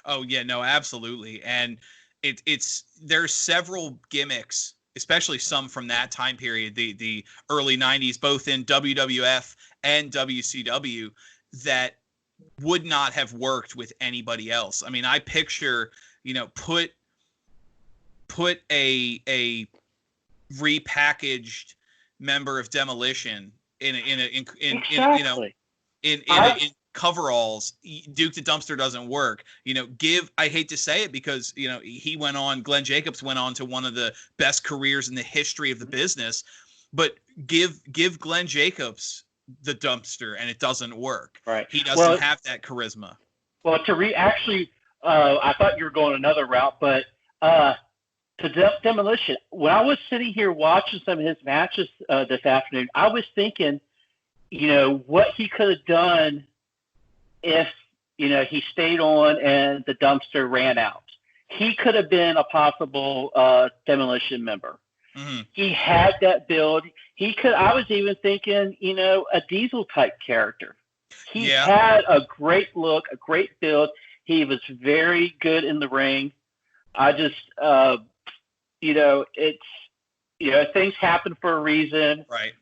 Oh yeah, no, absolutely. And there's several gimmicks, especially some from that time period, the early 90s, both in WWF and WCW, that would not have worked with anybody else. I mean, I picture, put a repackaged member of Demolition in coveralls. Duke the Dumpster doesn't work. I hate to say it because Glenn Jacobs went on to one of the best careers in the history of the business, but give Glenn Jacobs the Dumpster and it doesn't work. Right. He doesn't have that charisma. Well, I thought you were going another route, but to Demolition, when I was sitting here watching some of his matches this afternoon, I was thinking, what he could have done if, he stayed on and the Dumpster ran out. He could have been a possible Demolition member. Mm-hmm. He had that build. I was even thinking, a Diesel type character. He had a great look, a great build. He was very good in the ring. I just, things happen for a reason. Right.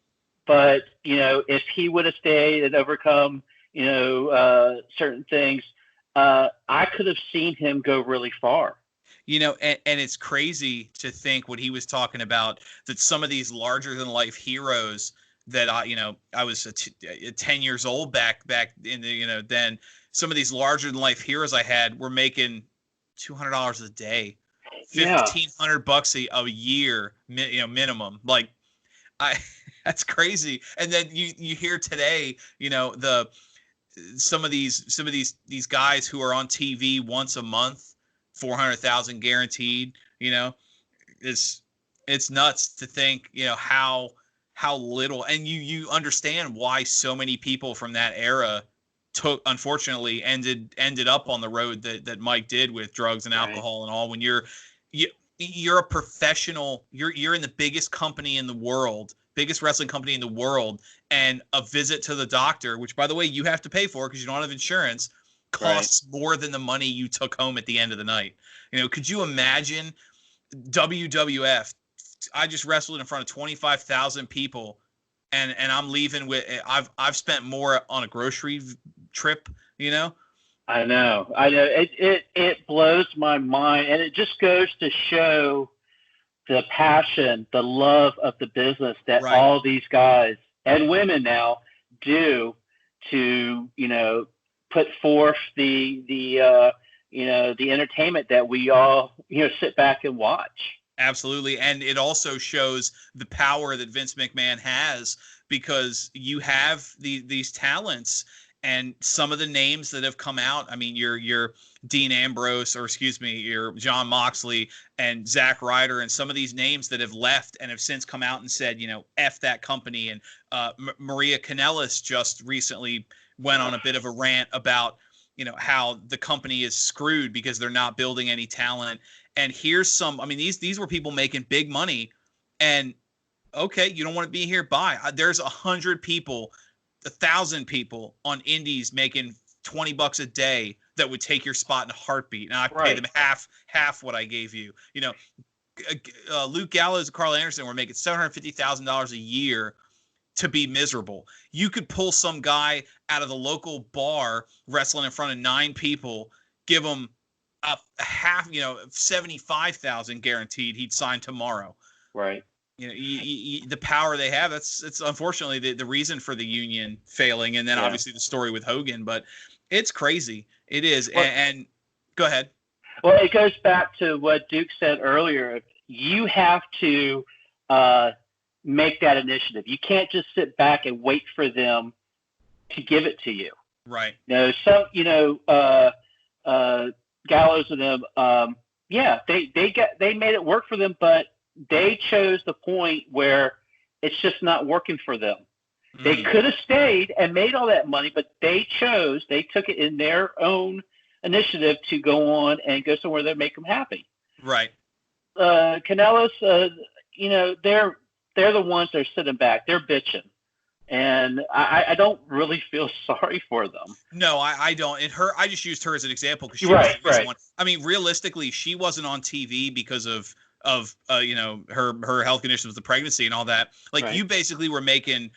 But, if he would have stayed and overcome, certain things, I could have seen him go really far. And it's crazy to think what he was talking about, that some of these larger than life heroes that I was 10 years old back in the, then some of these larger than life heroes I had were making $200 a day, $1,500 a year, minimum. Like, that's crazy. And then you hear today, some of these guys who are on TV once a month, 400,000 guaranteed. It's nuts to think, how little, and you understand why so many people from that era unfortunately ended up on the road that Mike did with drugs and alcohol and all. When you're a professional, you're in the biggest company in the world, biggest wrestling company in the world, and a visit to the doctor, which by the way you have to pay for because you don't have insurance, costs more than the money you took home at the end of the night. Could you imagine WWF? I just wrestled in front of 25,000 people, and I'm leaving with I've spent more on a grocery trip, I know. It blows my mind, and it just goes to show the passion, the love of the business that Right. all these guys and women now do to, put forth the entertainment that we all, sit back and watch. Absolutely. And it also shows the power that Vince McMahon has, because you have these talents, and some of the names that have come out. I mean, your Dean Ambrose, or excuse me, your John Moxley and Zack Ryder, and some of these names that have left and have since come out and said, F that company. And Maria Kanellis just recently went on a bit of a rant about, how the company is screwed because they're not building any talent. And here's some, I mean, these were people making big money, and okay, you don't want to be here. Bye. There's 100 people, 1,000 people on indies making $20 a day that would take your spot in a heartbeat. And I pay them half what I gave you. Luke Gallows and Carl Anderson were making $750,000 a year to be miserable. You could pull some guy out of the local bar wrestling in front of 9 people, give him a half, 75,000 guaranteed he'd sign tomorrow. Right. The power they have, it's unfortunately the reason for the union failing. And then obviously the story with Hogan, but it's crazy. It is. Well, and go ahead. Well, it goes back to what Duke said earlier. You have to make that initiative. You can't just sit back and wait for them to give it to you. Right. Gallows and them, they made it work for them, but they chose the point where it's just not working for them. They could have stayed and made all that money, but they took it in their own initiative to go on and go somewhere that make them happy. Right. Kanellis, they're the ones that are sitting back. They're bitching. And I don't really feel sorry for them. No, I don't. I just used her as an example because she was the recent one. I mean, realistically, she wasn't on TV because of her health conditions with the pregnancy and all that. Like you basically were making,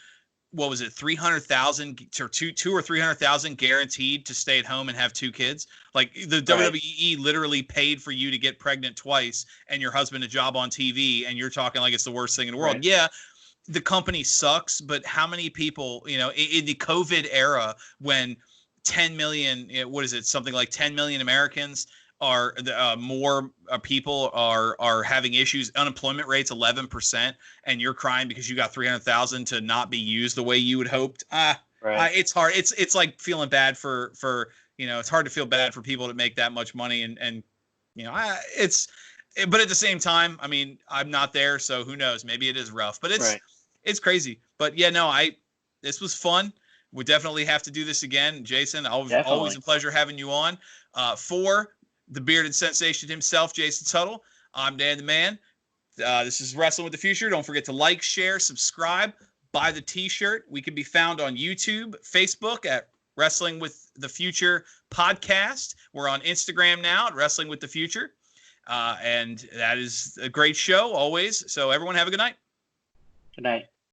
what was it, 300,000 or two or 300,000 guaranteed to stay at home and have 2 kids. Like the WWE literally paid for you to get pregnant twice and your husband a job on TV, and you're talking like it's the worst thing in the world. Right. Yeah. The company sucks, but how many people, in the COVID era when 10 million, something like 10 million Americans are more people are having issues, unemployment rates 11%, and you're crying because you got 300,000 to not be used the way you would hoped. It's hard. It's like feeling bad for it's hard to feel bad for people to make that much money, and but at the same time, I mean, I'm not there, so who knows? Maybe it is rough, but it's crazy. But yeah, no, this was fun. We definitely have to do this again, Jason. Always a pleasure having you on. For the bearded sensation himself, Jason Tuttle, I'm Dan the Man. This is Wrestling with the Future. Don't forget to like, share, subscribe, buy the t-shirt. We can be found on YouTube, Facebook at Wrestling with the Future Podcast. We're on Instagram now at Wrestling with the Future. And that is a great show always. So everyone have a good night. Good night.